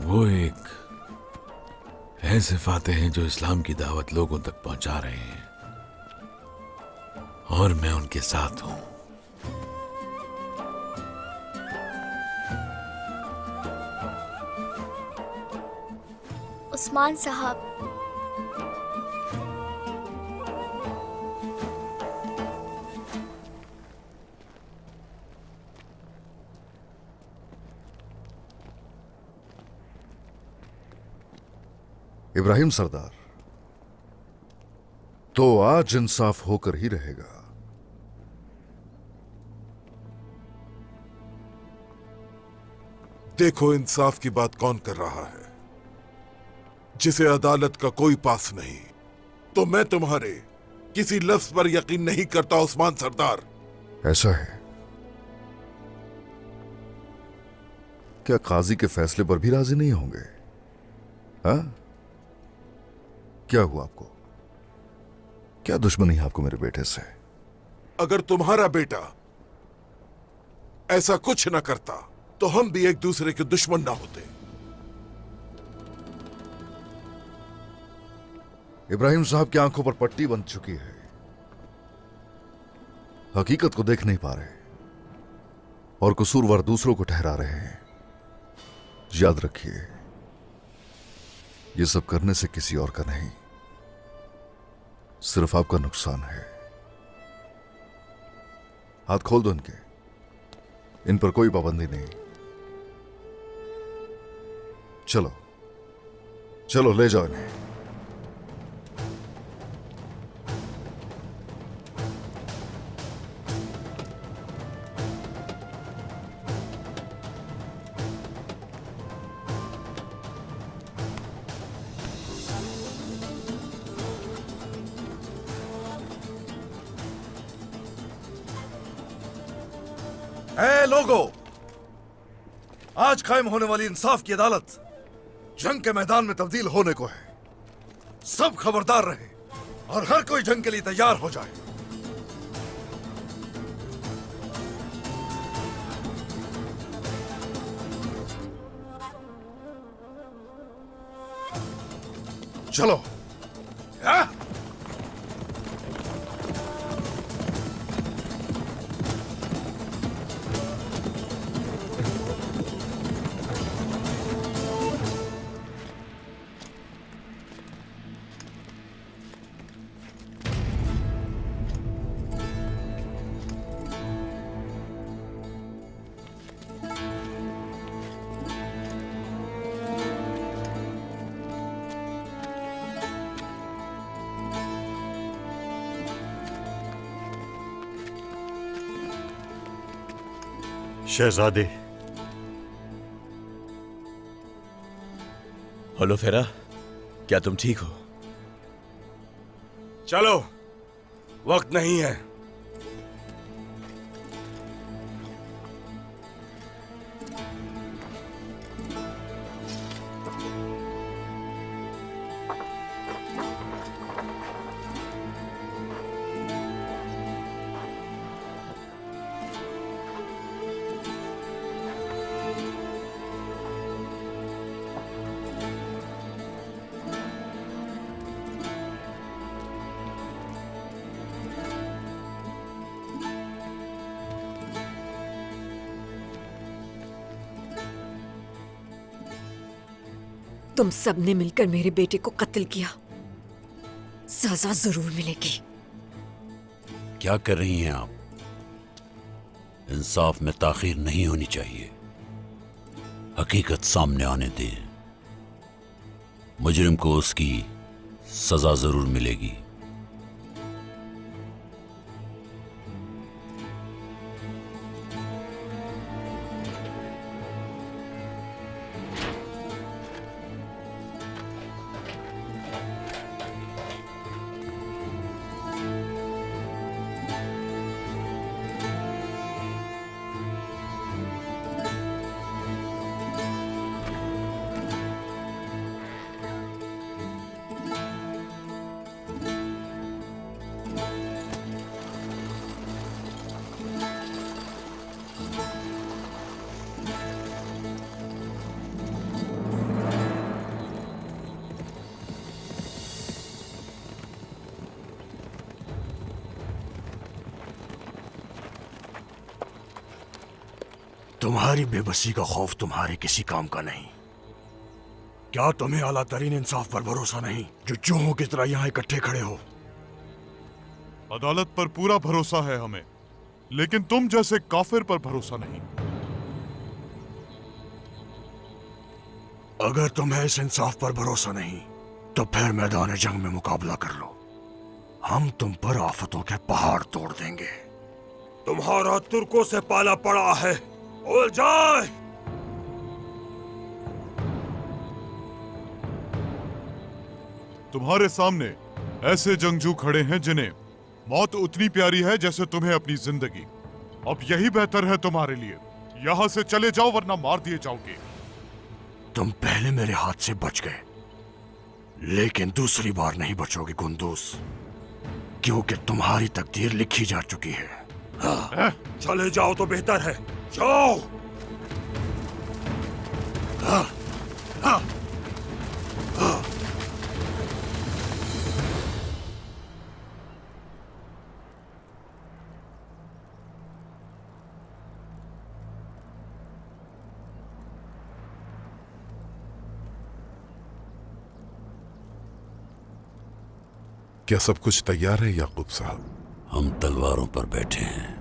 वो एक ऐसे फातेह हैं जो इस्लाम की दावत लोगों तक पहुंचा रहे हैं और मैं उनके साथ हूं। उस्मान साहब, इब्राहिम सरदार, तो आज इंसाफ होकर ही रहेगा। देखो इंसाफ की बात कौन कर रहा है, जिसे अदालत का कोई पास नहीं। तो मैं तुम्हारे किसी लफ्ज पर यकीन नहीं करता उस्मान सरदार। ऐसा है क्या? काजी के फैसले पर भी राजी नहीं होंगे? हाँ, क्या हुआ आपको? क्या दुश्मनी है आपको मेरे बेटे से? अगर तुम्हारा बेटा ऐसा कुछ न करता तो हम भी एक दूसरे के दुश्मन ना होते। इब्राहिम साहब की आंखों पर पट्टी बंध चुकी है हकीकत को देख नहीं पा रहे और कसूरवार दूसरों को ठहरा रहे हैं। याद रखिए, ये सब करने से किसी और का नहीं, सिर्फ आपका नुकसान है। हाथ खोल दो इनके, इन पर कोई पाबंदी नहीं। चलो चलो, ले जाओ इन्हें। ऐ लोगो, आज कायम होने वाली इंसाफ की अदालत जंग के मैदान में तब्दील होने को है। सब खबरदार रहे और हर कोई जंग के लिए तैयार हो जाए। चलो। शहजादे। हेलो फेरा, क्या तुम ठीक हो? चलो, वक्त नहीं है। तुम सबने मिलकर मेरे बेटे को कत्ल किया, सजा जरूर मिलेगी। क्या कर रही हैं आप? इंसाफ में ताखीर नहीं होनी चाहिए। हकीकत सामने आने दें। मुजरिम को उसकी सजा जरूर मिलेगी। तुम्हारी बेबसी का खौफ तुम्हारे किसी काम का नहीं। क्या तुम्हें आला तरीन इंसाफ पर भरोसा नहीं, जो चूहों की तरह यहाँ इकट्ठे खड़े हो? अदालत पर पूरा भरोसा है हमें, लेकिन तुम जैसे काफिर पर भरोसा नहीं। अगर तुम्हें इस इंसाफ पर भरोसा नहीं तो फिर मैदान जंग में मुकाबला कर लो। हम तुम पर आफतों के पहाड़ तोड़ देंगे। तुम्हारा तुर्कों से पाला पड़ा है, उड़ जाए। तुम्हारे सामने ऐसे जंगजू खड़े हैं जिन्हें मौत उतनी प्यारी है जैसे तुम्हें अपनी जिंदगी। अब यही बेहतर है तुम्हारे लिए, यहां से चले जाओ वरना मार दिए जाओगे। तुम पहले मेरे हाथ से बच गए, लेकिन दूसरी बार नहीं बचोगे कुंदूस, क्योंकि तुम्हारी तकदीर लिखी जा चुकी है। हाँ, चले जाओ तो बेहतर है। जाओ। हाँ, हाँ, हाँ। क्या सब कुछ तैयार है याकूब साहब? हम तलवारों पर बैठे हैं।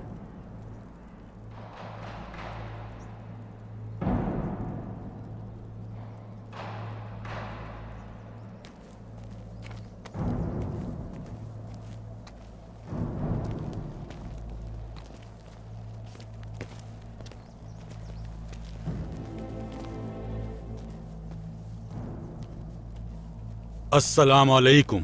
अस्सलामु अलैकुम।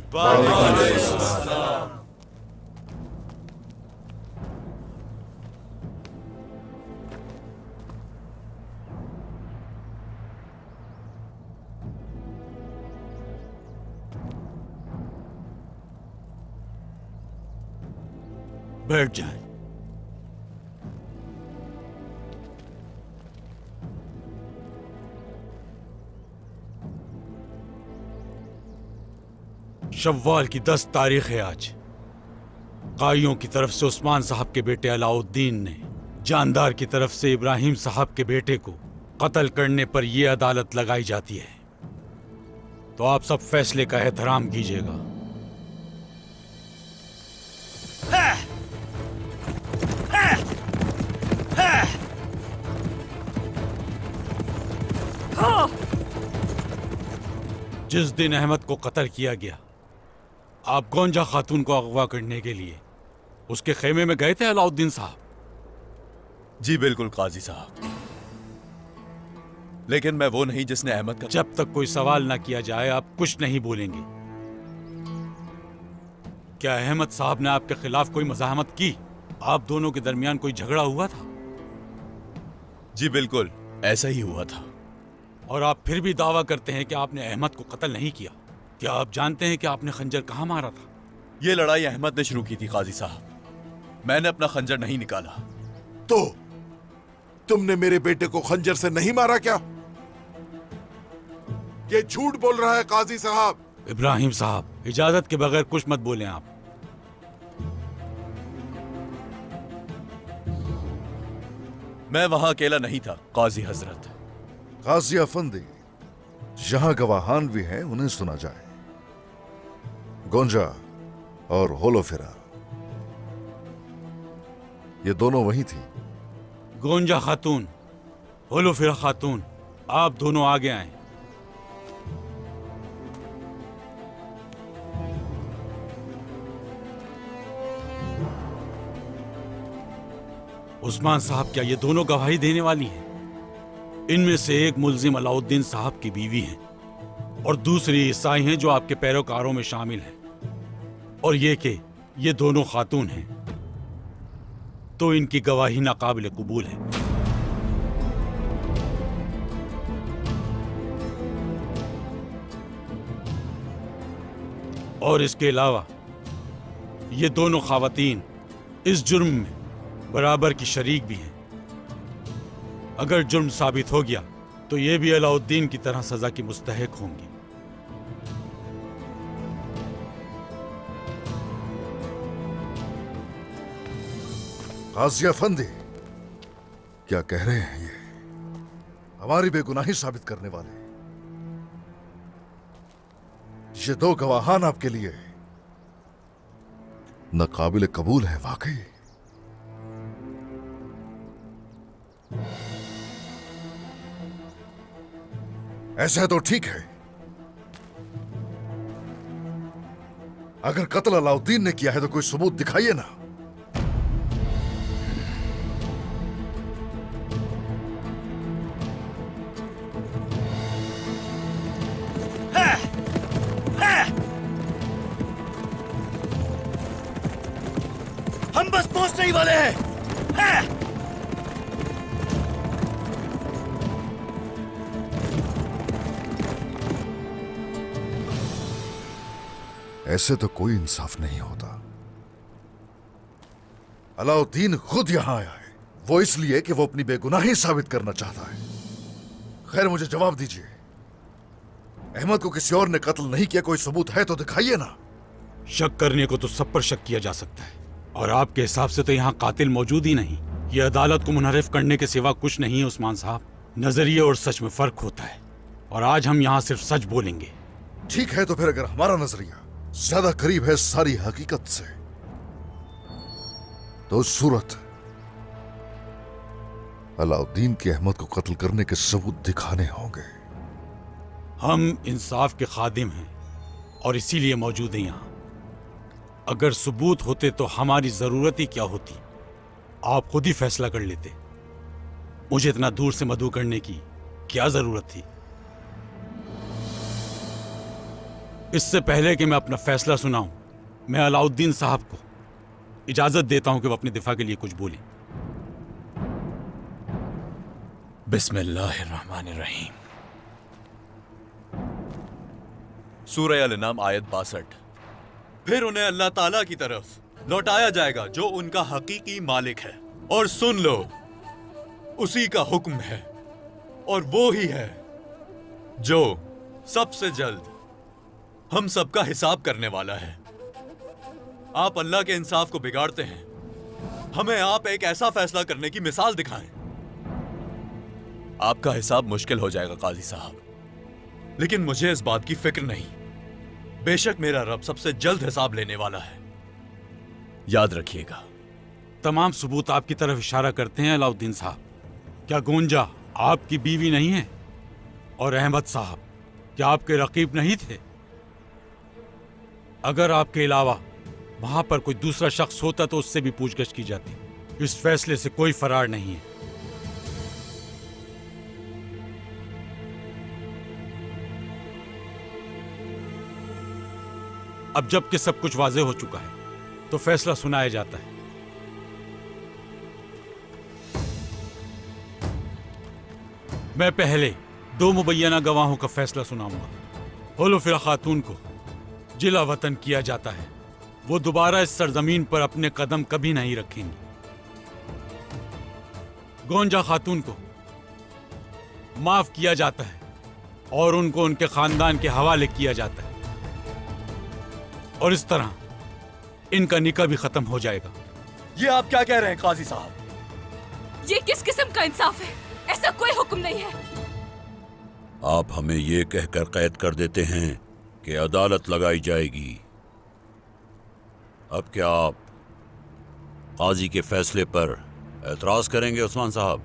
बैठ जाएं। शव्वाल की 10 तारीख है आज। काइयों की तरफ से उस्मान साहब के बेटे अलाउद्दीन ने जानदार की तरफ से इब्राहिम साहब के बेटे को कत्ल करने पर यह अदालत लगाई जाती है। तो आप सब फैसले का एहतराम कीजिएगा। जिस दिन अहमद को कत्ल किया गया, आप गोंजा खातून को अगवा करने के लिए उसके खेमे में गए थे अलाउद्दीन साहब? जी बिल्कुल काजी साहब, लेकिन मैं वो नहीं जिसने अहमद का। जब तक कोई सवाल ना किया जाए आप कुछ नहीं बोलेंगे। क्या अहमद साहब ने आपके खिलाफ कोई मज़ाहमत की? आप दोनों के दरमियान कोई झगड़ा हुआ था? जी बिल्कुल ऐसा ही हुआ था। और आप फिर भी दावा करते हैं कि आपने अहमद को कत्ल नहीं किया। क्या आप जानते हैं कि आपने खंजर कहाँ मारा था? ये लड़ाई अहमद ने शुरू की थी काजी साहब, मैंने अपना खंजर नहीं निकाला। तो तुमने मेरे बेटे को खंजर से नहीं मारा क्या? ये झूठ बोल रहा है काजी साहब। इब्राहिम साहब, इजाजत के बगैर कुछ मत बोलें आप। मैं वहां अकेला नहीं था काजी हजरत। काजी अफंदी, जहां गवाहान भी हैं उन्हें सुना जाए। गोंजा और होलोफिरा, ये दोनों वही थी। गोंजा खातून, होलोफिरा खातून, आप दोनों आगे आए। उस्मान साहब, क्या ये दोनों गवाही देने वाली हैं? इनमें से एक मुल्जिम अलाउद्दीन साहब की बीवी है और दूसरी ईसाई हैं जो आपके पैरोकारों में शामिल हैं। और ये कि ये दोनों खातून हैं, तो इनकी गवाही नाकाबिल कबूल है। और इसके अलावा ये दोनों खावतीन इस जुर्म में बराबर की शरीक भी हैं। अगर जुर्म साबित हो गया तो ये भी अलाउद्दीन की तरह सजा की मुस्तहिक होंगी। काजी अफंदी, क्या कह रहे हैं ये? हमारी बेगुनाही साबित करने वाले ये दो गवाहान आपके लिए नाकाबिल कबूल है वाकई? ऐसा है तो ठीक है। अगर कत्ल अलाउद्दीन ने किया है तो कोई सबूत दिखाइए ना। हम बस पहुंचने ही वाले हैं। ऐसे तो कोई इंसाफ नहीं होता। अलाउद्दीन खुद यहां आया है, वो इसलिए कि वो अपनी बेगुनाही साबित करना चाहता है। खैर, मुझे जवाब दीजिए, अहमद को किसी और ने कत्ल नहीं किया, कोई सबूत है तो दिखाइए ना। शक करने को तो सब पर शक किया जा सकता है, और आपके हिसाब से तो यहाँ कातिल मौजूद ही नहीं। ये अदालत को मुनहरिफ करने के सिवा कुछ नहीं है उस्मान साहब। नजरिए और सच में फर्क होता है, और आज हम यहाँ सिर्फ सच बोलेंगे। ठीक है, तो फिर अगर हमारा नजरिया ज्यादा करीब है सारी हकीकत से, तो सूरत अलाउद्दीन की अहमद को कत्ल करने के सबूत दिखाने होंगे। हम इंसाफ के खादिम हैं और इसीलिए मौजूद हैं यहां। अगर सबूत होते तो हमारी जरूरत ही क्या होती, आप खुद ही फैसला कर लेते। मुझे इतना दूर से मदऊ करने की क्या जरूरत थी? इससे पहले कि मैं अपना फैसला सुनाऊं, मैं अलाउद्दीन साहब को इजाजत देता हूं कि वो अपने दिफा के लिए कुछ बोलें। बिस्मिल्लाहिर्रहमानिर्रहीम। सूरह अल-नाम आयत 62। फिर उन्हें अल्लाह ताला की तरफ लौटाया जाएगा जो उनका हकीकी मालिक है, और सुन लो, उसी का हुक्म है और वो ही है जो सबसे जल्द हम सबका हिसाब करने वाला है। आप अल्लाह के इंसाफ को बिगाड़ते हैं। हमें आप एक ऐसा फैसला करने की मिसाल दिखाएं। आपका हिसाब मुश्किल हो जाएगा काजी साहब, लेकिन मुझे इस बात की फिक्र नहीं। बेशक मेरा रब सबसे जल्द हिसाब लेने वाला है, याद रखिएगा। तमाम सबूत आपकी तरफ इशारा करते हैं अलाउद्दीन साहब। क्या गोंजा आपकी बीवी नहीं है? और अहमद साहब क्या आपके रकीब नहीं थे? अगर आपके अलावा वहां पर कोई दूसरा शख्स होता तो उससे भी पूछगछ की जाती। इस फैसले से कोई फरार नहीं है। अब जबकि सब कुछ वाज़ेह हो चुका है तो फैसला सुनाया जाता है। मैं पहले 2 मुबैयना गवाहों का फैसला सुनाऊंगा। हुलुफिल खातून को जिला वतन किया जाता है। वो दोबारा इस सरजमीन पर अपने कदम कभी नहीं रखेंगी। गोंजा खातून को माफ किया जाता है और उनको उनके खानदान के हवाले किया जाता है, और इस तरह इनका निकाह भी खत्म हो जाएगा। ये आप क्या कह रहे हैं काजी साहब? ये किस किस्म का इंसाफ है? ऐसा कोई हुक्म नहीं है। आप हमें ये कहकर कैद कर देते हैं कि अदालत लगाई जाएगी। अब क्या आप काजी के फैसले पर एतराज करेंगे उस्मान साहब?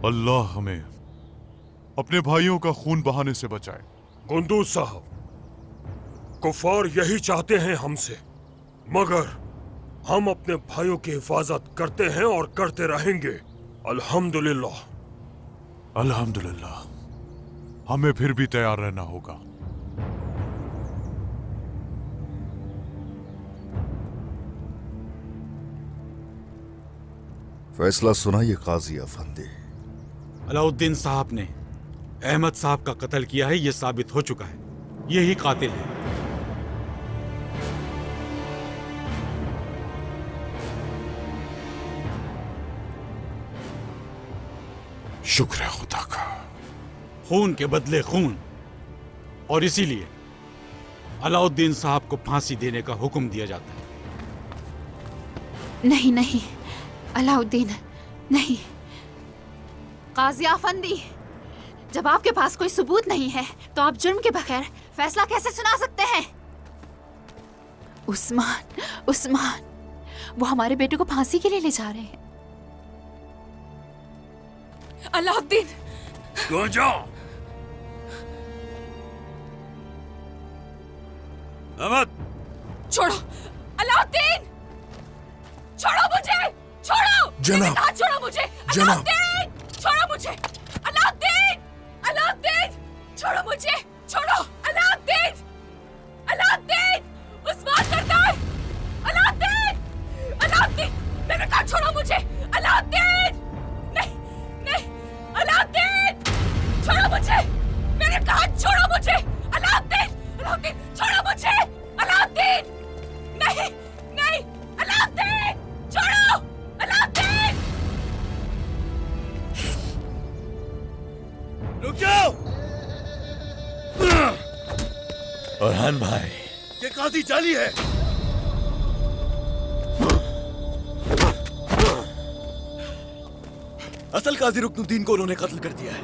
अल्लाह हमें अपने भाइयों का खून बहाने से बचाए। कुंदूज साहब, कुफार यही चाहते हैं हमसे, मगर हम अपने भाइयों की हिफाजत करते हैं और करते रहेंगे। अल्हम्दुलिल्लाह। अल्हम्दुलिल्लाह। हमें फिर भी तैयार रहना होगा। फैसला सुनाइए काजी अफंदी। अलाउद्दीन साहब ने अहमद साहब का कत्ल किया है, यह साबित हो चुका है। यही कातिल है। शुक्र है खुदा का। खून के बदले खून, और इसीलिए अलाउद्दीन साहब को फांसी देने का हुक्म दिया जाता है। नहीं नहीं अलाउद्दीन, नहीं। काजी अफंदी, जब आपके पास कोई सबूत नहीं है तो आप जुर्म के बगैर फैसला कैसे सुना सकते हैं? उस्मान, वो हमारे बेटे को फांसी के लिए ले जा रहे हैं। अलाउद्दीन, गोंजा, अहमद, छोड़ो। अलाउद्दीन, छोड़ो मुझे, छोड़ो। जनाब, हाथ छोड़ो मुझे। जनाब, छोड़ो मुझे। अलाउद्दीन, अलाउद्दीन, छोड़ो मुझे, छोड़ो। अलाउद्दीन, अलाउद्दीन, उस्मान सरदार, अलाउद्दीन, अलाउद्दीन, मेरे हाथ छोड़ो मुझे। अलाउद्दीन, नहीं, नहीं, अलाउद्दीन, छोड़ो मुझे, मेरे हाथ छोड़ो मुझे। अलाउद्दीन, अलाउद्दीन, छोड़ो मुझे। अलाउद्दीन, नहीं, नहीं, अलाउद्दीन, छोड़ो। अलाउद्दीन, रुक जाओ। इमरान भाई, ये काजी जाली है। असल काजी रुकनुद्दीन को उन्होंने कत्ल कर दिया है।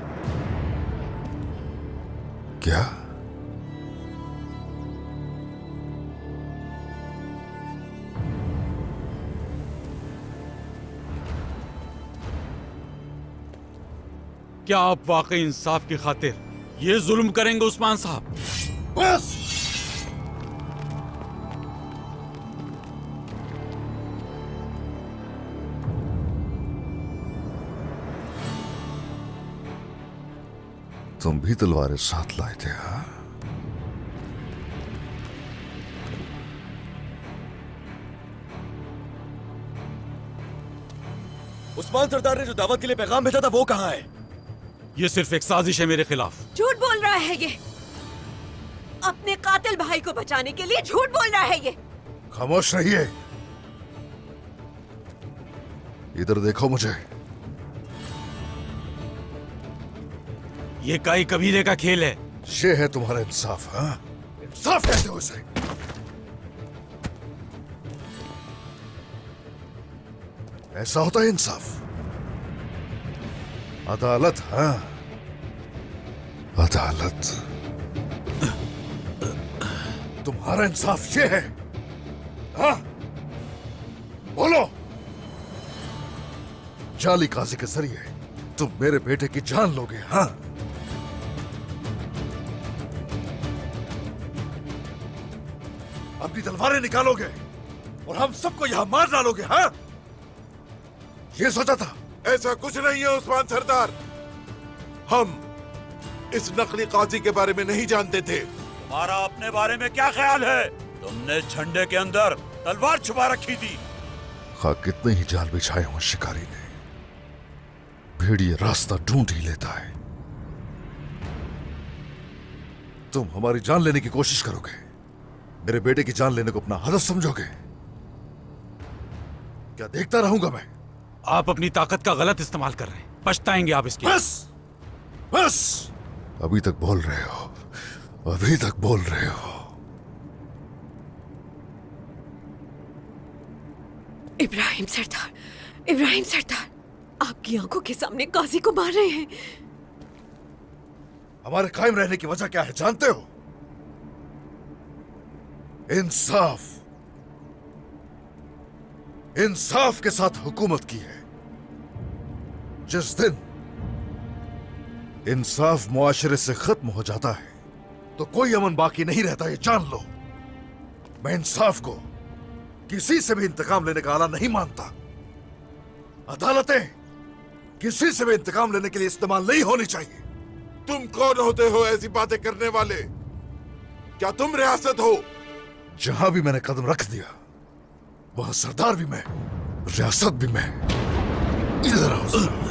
क्या? क्या आप वाकई इंसाफ की खातिर ये जुल्म करेंगे उस्मान साहब? बस! तुम भी तलवारें साथ लाए थे, हाँ? उस्मान सरदार ने जो दावत के लिए पैगाम भेजा था वो कहाँ है? ये सिर्फ एक साजिश है मेरे खिलाफ। झूठ बोल रहा है ये। अपने कातिल भाई को बचाने के लिए झूठ बोल रहा है ये। खामोश रहिए। इधर देखो मुझे। ये काई कबीले का खेल है। ये है तुम्हारा इंसाफ, हाँ? इंसाफ कहते हो इसे? ऐसा होता है इंसाफ? अदालत, हाँ? अदालत। तुम्हारा इंसाफ ये है, हाँ? बोलो। जाली काजी के जरिए तुम मेरे बेटे की जान लोगे, हाँ? अपनी तलवारें निकालोगे और हम सबको यहां मार डालोगे, हाँ? ये सोचा था? ऐसा कुछ नहीं है उस्मान सरदार। हम इस नकली काजी के बारे में नहीं जानते थे। तुम्हारा अपने बारे में क्या ख्याल है? तुमने झंडे के अंदर तलवार छुपा रखी थी। खा कितने ही जाल बिछाए हों शिकारी ने, भेड़िए रास्ता ढूंढ ही लेता है। तुम हमारी जान लेने की कोशिश करोगे, मेरे बेटे की जान लेने को अपना हदफ समझोगे? क्या देखता रहूंगा मैं? आप अपनी ताकत का गलत इस्तेमाल कर रहे हैं, पछताएंगे आप इसके। बस! बस! अभी तक बोल रहे हो, अभी तक बोल रहे हो। इब्राहिम सरदार, इब्राहिम सरदार, आपकी आंखों के सामने काजी को मार रहे हैं। हमारे कायम रहने की वजह क्या है जानते हो? इंसाफ। इंसाफ के साथ हुकूमत की है। जिस दिन इंसाफ मुआशरे से खत्म हो जाता है तो कोई अमन बाकी नहीं रहता, ये जान लो। मैं इंसाफ को किसी से भी इंतकाम लेने का आला नहीं मानता। अदालतें किसी से भी इंतकाम लेने के लिए इस्तेमाल नहीं होनी चाहिए। तुम कौन होते हो ऐसी बातें करने वाले? क्या तुम रियासत हो? जहां भी मैंने कदम रख दिया वहां सरदार भी मैं, रियासत भी मैं। इधर आओ जरा।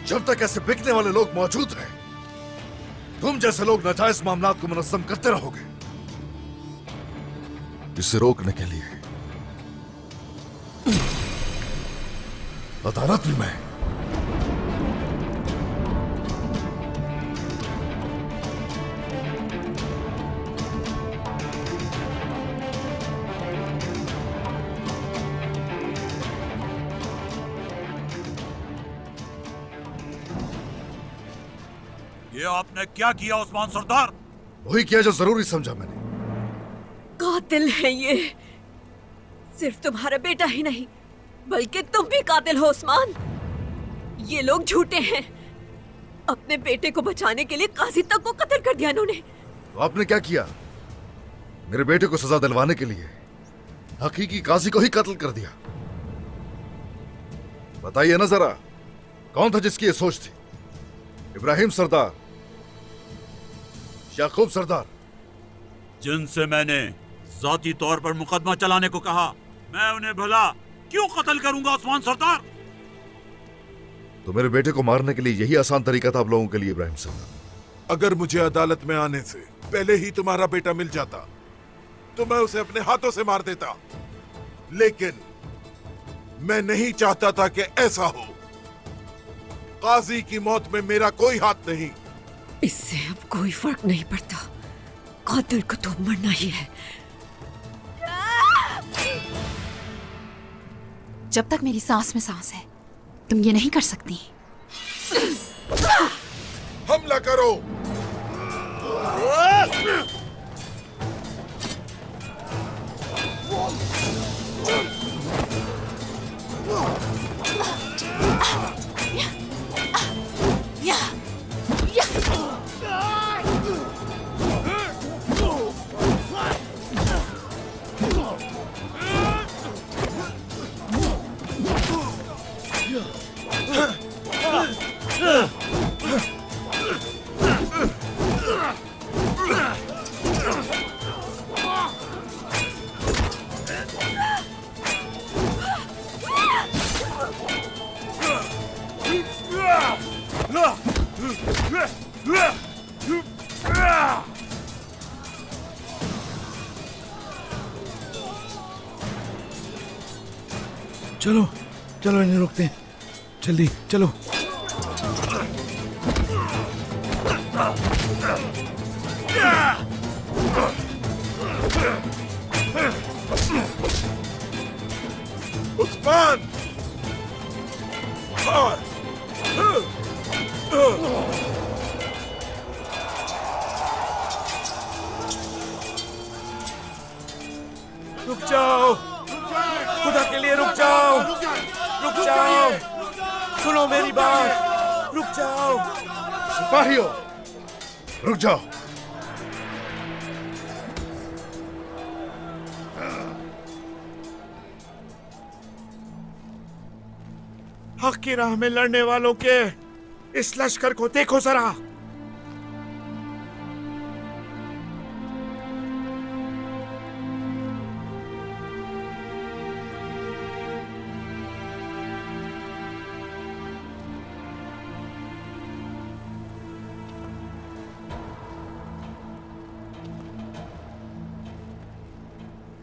जब तक ऐसे बिकने वाले लोग मौजूद हैं, तुम जैसे लोग नाजायज मामलात को मुनज़्ज़म करते रहोगे। इसे रोकने के लिए अदालत भी मैं। ये आपने क्या किया उस्मान सरदार? वही किया जो जरूरी समझा मैंने। कातिल है ये। सिर्फ तुम्हारा बेटा ही नहीं बल्कि तुम भी कातिल हो उस्मान। ये लोग झूठे हैं। अपने बेटे को बचाने के लिए काजी तक को कत्ल कर दिया इन्होंने। तो आपने क्या किया? मेरे बेटे को सजा दिलवाने के लिए हकीकी काजी को ही कत्ल कर दिया। बताइए ना जरा, कौन था जिसकी ये सोच थी? इब्राहिम सरदार, याकूब सरदार, जिनसे मैंने जाती तौर पर मुकदमा चलाने को कहा, मैं उन्हें भला क्यों कत्ल करूंगा उस्मान सरदार? तो मेरे बेटे को मारने के लिए यही आसान तरीका था आप लोगों के लिए इब्राहिम साहब। अगर मुझे अदालत में आने से पहले ही तुम्हारा बेटा मिल जाता तो मैं उसे अपने हाथों से मार देता, लेकिन मैं नहीं चाहता था कि ऐसा हो। काजी की मौत में मेरा कोई हाथ नहीं। इससे अब कोई फर्क नहीं पड़ता, कातिल को तो मरना ही है। जब तक मेरी सांस में सांस है तुम ये नहीं कर सकती। हमला करो। चलो चलो, इन्हें रोकते हैं, जल्दी चलो। उस्मान! रुक जाओ, खुदा के लिए रुक जाओ, रुक जाओ, सुनो मेरी बात, रुक जाओ। सिपाहियों, रुक जाओ। हक की राह में लड़ने वालों के इस लश्कर को देखो जरा।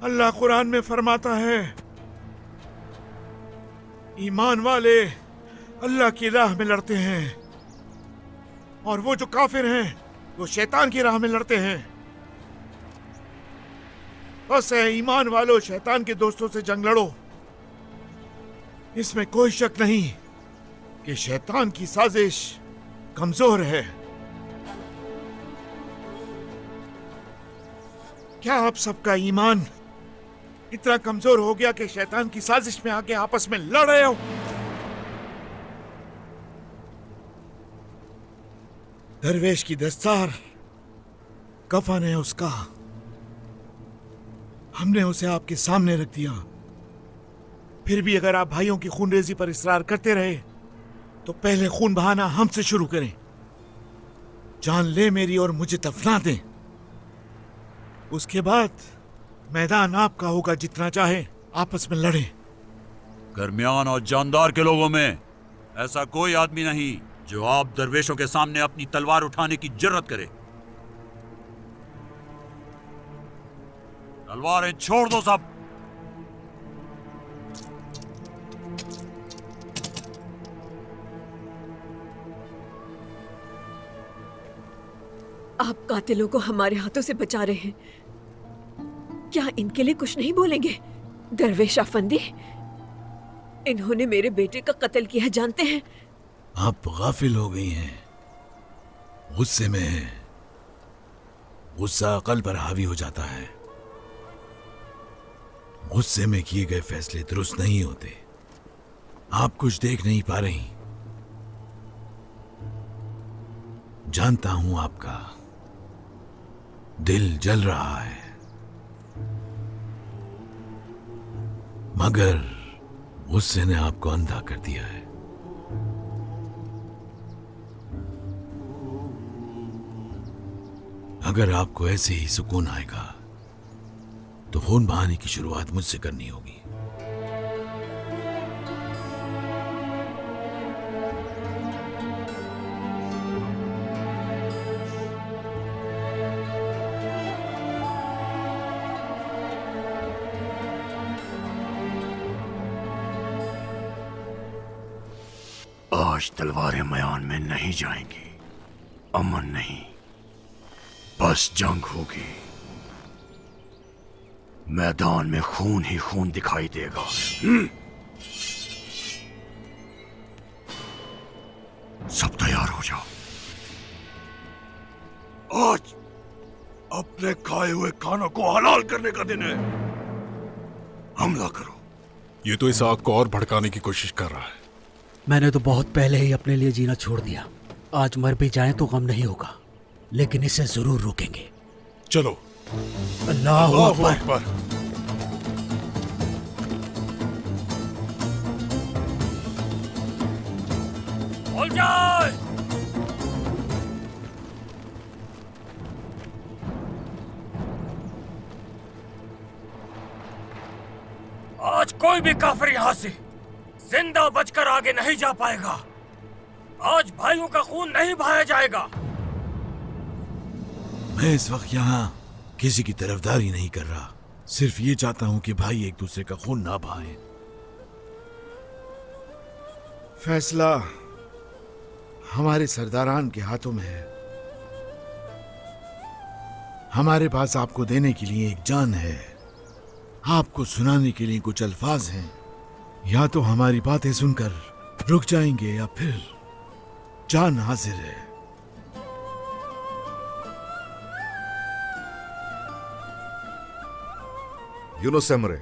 अल्लाह कुरान में फरमाता है, ईमान वाले अल्लाह की राह में लड़ते हैं और वो जो काफिर हैं वो शैतान की राह में लड़ते हैं। बस है ईमान वालों, शैतान के दोस्तों से जंग लड़ो। इसमें कोई शक नहीं कि शैतान की साजिश कमजोर है। क्या आप सबका ईमान इतना कमजोर हो गया कि शैतान की साजिश में आके आपस में लड़ रहे हो? दरवेश की दस्तार, कफन है उसका, हमने उसे आपके सामने रख दिया। फिर भी अगर आप भाइयों की खूनरेजी पर इसरार करते रहे तो पहले खून बहाना हमसे शुरू करें, जान ले मेरी और मुझे दफना दें। उसके बाद मैदान आपका होगा, जितना चाहे आपस में लड़ें। गर्मियान और जानदार के लोगों में ऐसा कोई आदमी नहीं जो आप दरवेशों के सामने अपनी तलवार उठाने की जरूरत करे। तलवारें छोड़ दो सब। आप कातिलों को हमारे हाथों से बचा रहे हैं, क्या इनके लिए कुछ नहीं बोलेंगे? दरवेश अफंदी, इन्होंने मेरे बेटे का कत्ल किया, जानते हैं? आप गाफिल हो गई हैं, गुस्से में हैं। गुस्सा अकल पर हावी हो जाता है। गुस्से में किए गए फैसले दुरुस्त नहीं होते। आप कुछ देख नहीं पा रही। जानता हूं आपका दिल जल रहा है, मगर गुस्से ने आपको अंधा कर दिया है। अगर आपको ऐसे ही सुकून आएगा तो खून बहाने की शुरुआत मुझसे करनी होगी। आज तलवारें मयान में नहीं जाएंगी, अमन नहीं, बस जंग होगी। मैदान में खून ही खून दिखाई देगा। सब तैयार हो जाओ। आज अपने खाए हुए खानों को हलाल करने का दिन है। हमला करो। ये तो इस आग को और भड़काने की कोशिश कर रहा है। मैंने तो बहुत पहले ही अपने लिए जीना छोड़ दिया। आज मर भी जाए तो गम नहीं होगा, लेकिन इसे जरूर रोकेंगे। चलो। अल्लाह अकबर। बोल जाए। आज कोई भी काफिर यहाँ से जिंदा बचकर आगे नहीं जा पाएगा। आज भाइयों का खून नहीं बहाया जाएगा। मैं इस वक्त यहाँ किसी की तरफदारी नहीं कर रहा, सिर्फ ये चाहता हूँ कि भाई एक दूसरे का खून ना बहाएं। फैसला हमारे सरदारान के हाथों में है। हमारे पास आपको देने के लिए एक जान है, आपको सुनाने के लिए कुछ अल्फाज हैं। या तो हमारी बातें सुनकर रुक जाएंगे या फिर जान हाजिर है। यूनुस एमरे,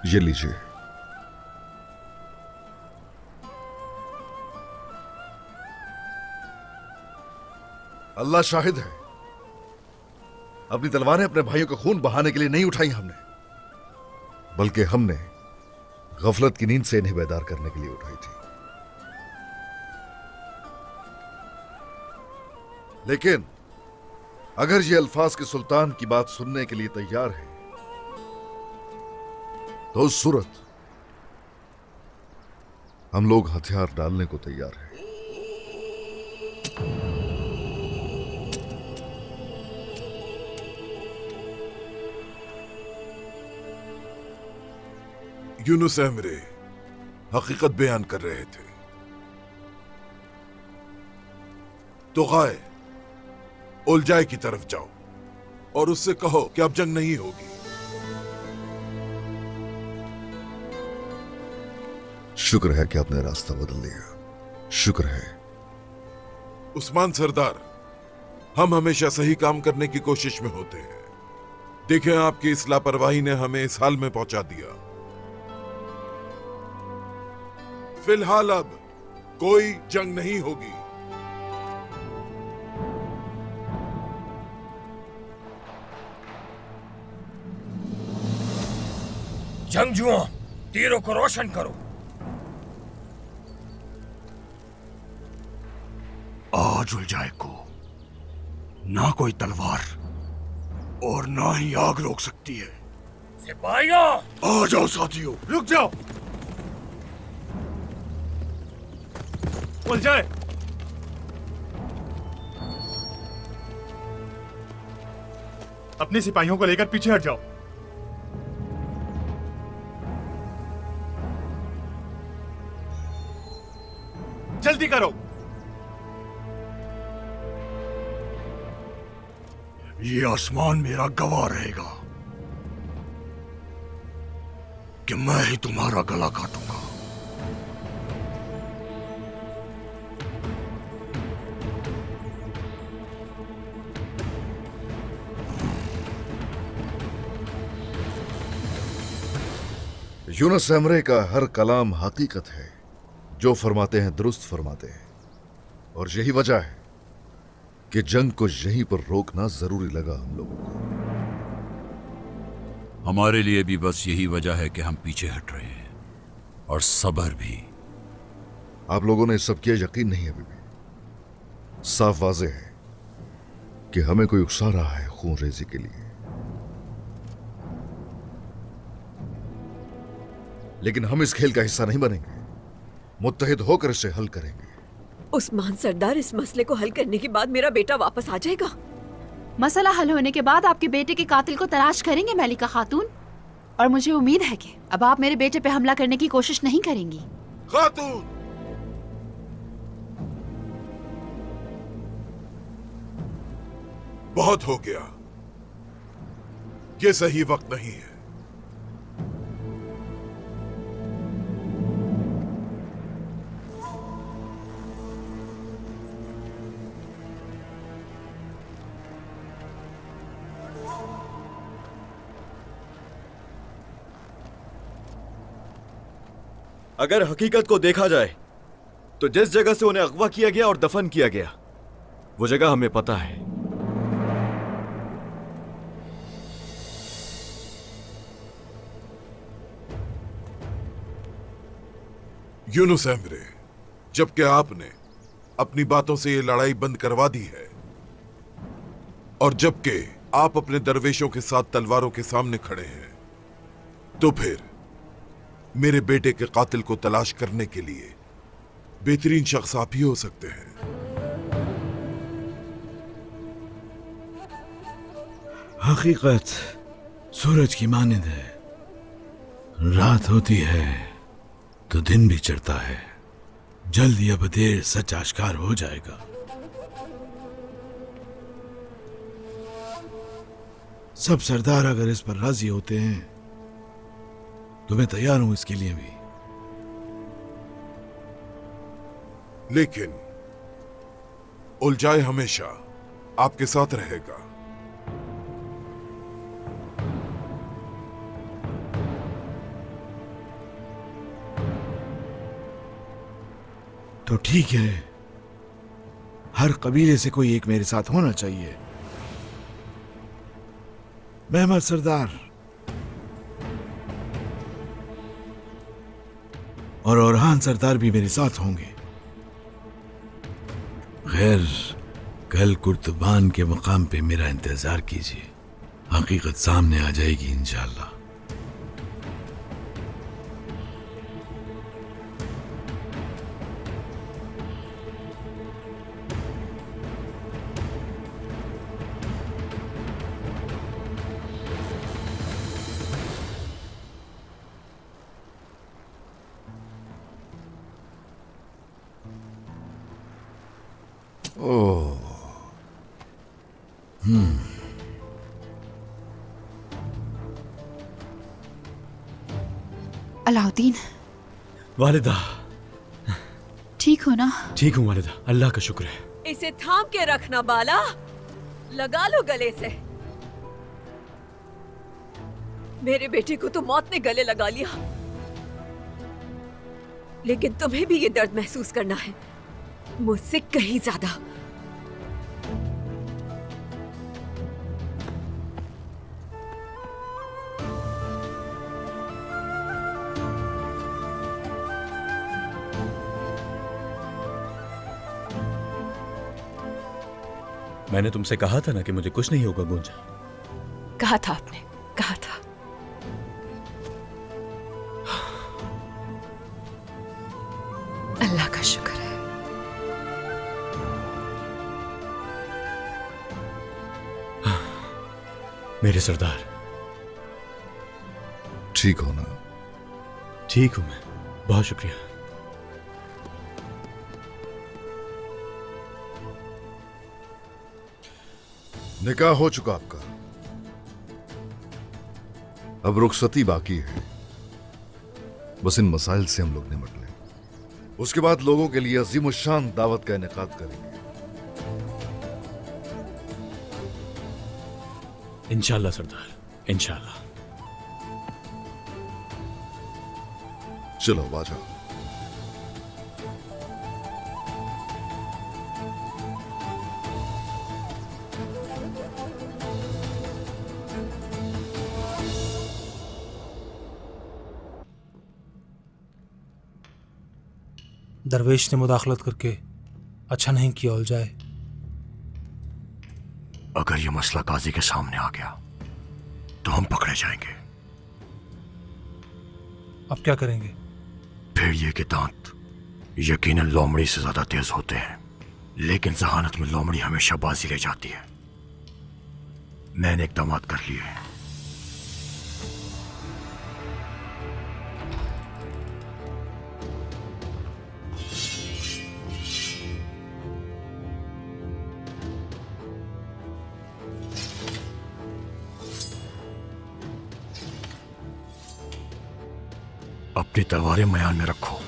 ये लीजिए। अल्लाह शाहिद है, अपनी तलवारें अपने भाइयों का खून बहाने के लिए नहीं उठाई हमने, बल्कि हमने गफलत की नींद से इन्हें बेदार करने के लिए उठाई थी। लेकिन अगर ये अल्फाज के सुल्तान की बात सुनने के लिए तैयार है तो उस सूरत हम लोग हथियार डालने को तैयार हैं। यूनुस एमरे हकीकत बयान कर रहे थे। तो गाय उलझाए की तरफ जाओ और उससे कहो कि अब जंग नहीं होगी। शुक्र है कि आपने रास्ता बदल लिया, शुक्र है। उस्मान सरदार, हम हमेशा सही काम करने की कोशिश में होते हैं। देखें, आपकी इस लापरवाही ने हमें इस हाल में पहुंचा दिया। फिलहाल अब कोई जंग नहीं होगी। जंगजुओं, तीरों को रोशन करो। आज उलझाए को ना कोई तलवार और ना ही आग रोक सकती है। सिपाहियों, आ जाओ साथियों। रुक जाओ। उलझाए, अपने सिपाहियों को लेकर पीछे हट जाओ। जल्दी करो। ये आसमान मेरा गवाह रहेगा कि मैं ही तुम्हारा गला काटूंगा। यूनुस एमरे का हर कलाम हकीकत है, जो फरमाते हैं दुरुस्त फरमाते हैं, और यही वजह है कि जंग को यहीं पर रोकना जरूरी लगा हम लोगों को। हमारे लिए भी बस यही वजह है कि हम पीछे हट रहे हैं, और सब्र भी। आप लोगों ने इस सब किया यकीन नहीं है बीबी। साफ वाजे है कि हमें कोई उकसा रहा है खून रेजी के लिए, लेकिन हम इस खेल का हिस्सा नहीं बनेंगे। मुत्तहिद होकर इसे हल करेंगे। उस्मान सरदार, इस मसले को हल करने के बाद मेरा बेटा वापस आ जाएगा। मसला हल होने के बाद आपके बेटे के कातिल को तलाश करेंगे मलिका खातून, और मुझे उम्मीद है कि अब आप मेरे बेटे पे हमला करने की कोशिश नहीं करेंगी। खातून, बहुत हो गया, ये सही वक्त नहीं है। अगर हकीकत को देखा जाए तो जिस जगह से उन्हें अगवा किया गया और दफन किया गया, वो जगह हमें पता है। यूनुस एमरे, जबकि आपने अपनी बातों से ये लड़ाई बंद करवा दी है, और जबकि आप अपने दरवेशों के साथ तलवारों के सामने खड़े हैं, तो फिर मेरे बेटे के कातिल को तलाश करने के लिए बेहतरीन शख्स आप ही हो सकते हैं। हकीकत सूरज की मानिंद है, रात होती है तो दिन भी चढ़ता है। जल्द या बदेर सच आश्कार हो जाएगा। सब सरदार अगर इस पर राजी होते हैं तो मैं तैयार हूं इसके लिए भी। लेकिन उलझाए हमेशा आपके साथ रहेगा। तो ठीक है, हर कबीले से कोई एक मेरे साथ होना चाहिए। मेहमद सरदार और औरहान सरदार भी मेरे साथ होंगे। खैर, कल कुर्तबान के मकाम पे मेरा इंतजार कीजिए, हकीकत सामने आ जाएगी इंशाअल्लाह। ओह, अलाउद्दीन, वालिदा, ठीक हो ना? ठीक हूँ वालिदा, अल्लाह का शुक्र है। इसे थाम के रखना बाला, लगा लो गले से। मेरे बेटे को तो मौत ने गले लगा लिया, लेकिन तुम्हें भी ये दर्द महसूस करना है, मुझसे कहीं ज्यादा। मैंने तुमसे कहा था ना कि मुझे कुछ नहीं होगा गुंजा। कहा था आपने, कहा था। अल्लाह का शुक्र है। मेरे सरदार, ठीक हो ना? ठीक हूं मैं, बहुत शुक्रिया। निकाह हो चुका आपका, अब रुखसती बाकी है। बस इन मसाइल से हम लोग निपट लें, उसके बाद लोगों के लिए अजीम शान दावत का इनेकाद करेंगे। इंशाल्लाह सरदार, इंशाल्लाह। चलो बाजा। दरवेश ने मुदाखलत करके अच्छा नहीं किया उलझाए। अगर ये मसला काजी के सामने आ गया तो हम पकड़े जाएंगे। अब क्या करेंगे? फिर ये कि दांत यकीनन लोमड़ी से ज्यादा तेज होते हैं, लेकिन जहानत में लोमड़ी हमेशा बाजी ले जाती है। मैंने इकदाम कर लिए हैं। अपनी तलवारें मयान में रखो।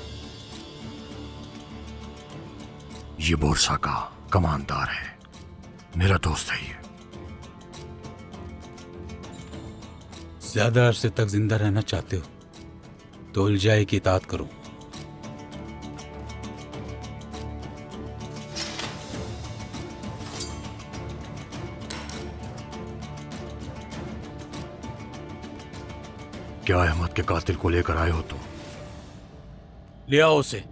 ये बोरसा का कमानदार है, मेरा दोस्त है ये। ज्यादा अरसे तक जिंदा रहना चाहते हो तो उलझाए की इताअत करो। क्या अहमद के कातिल को लेकर आए हो तुम? ले आओ उसे।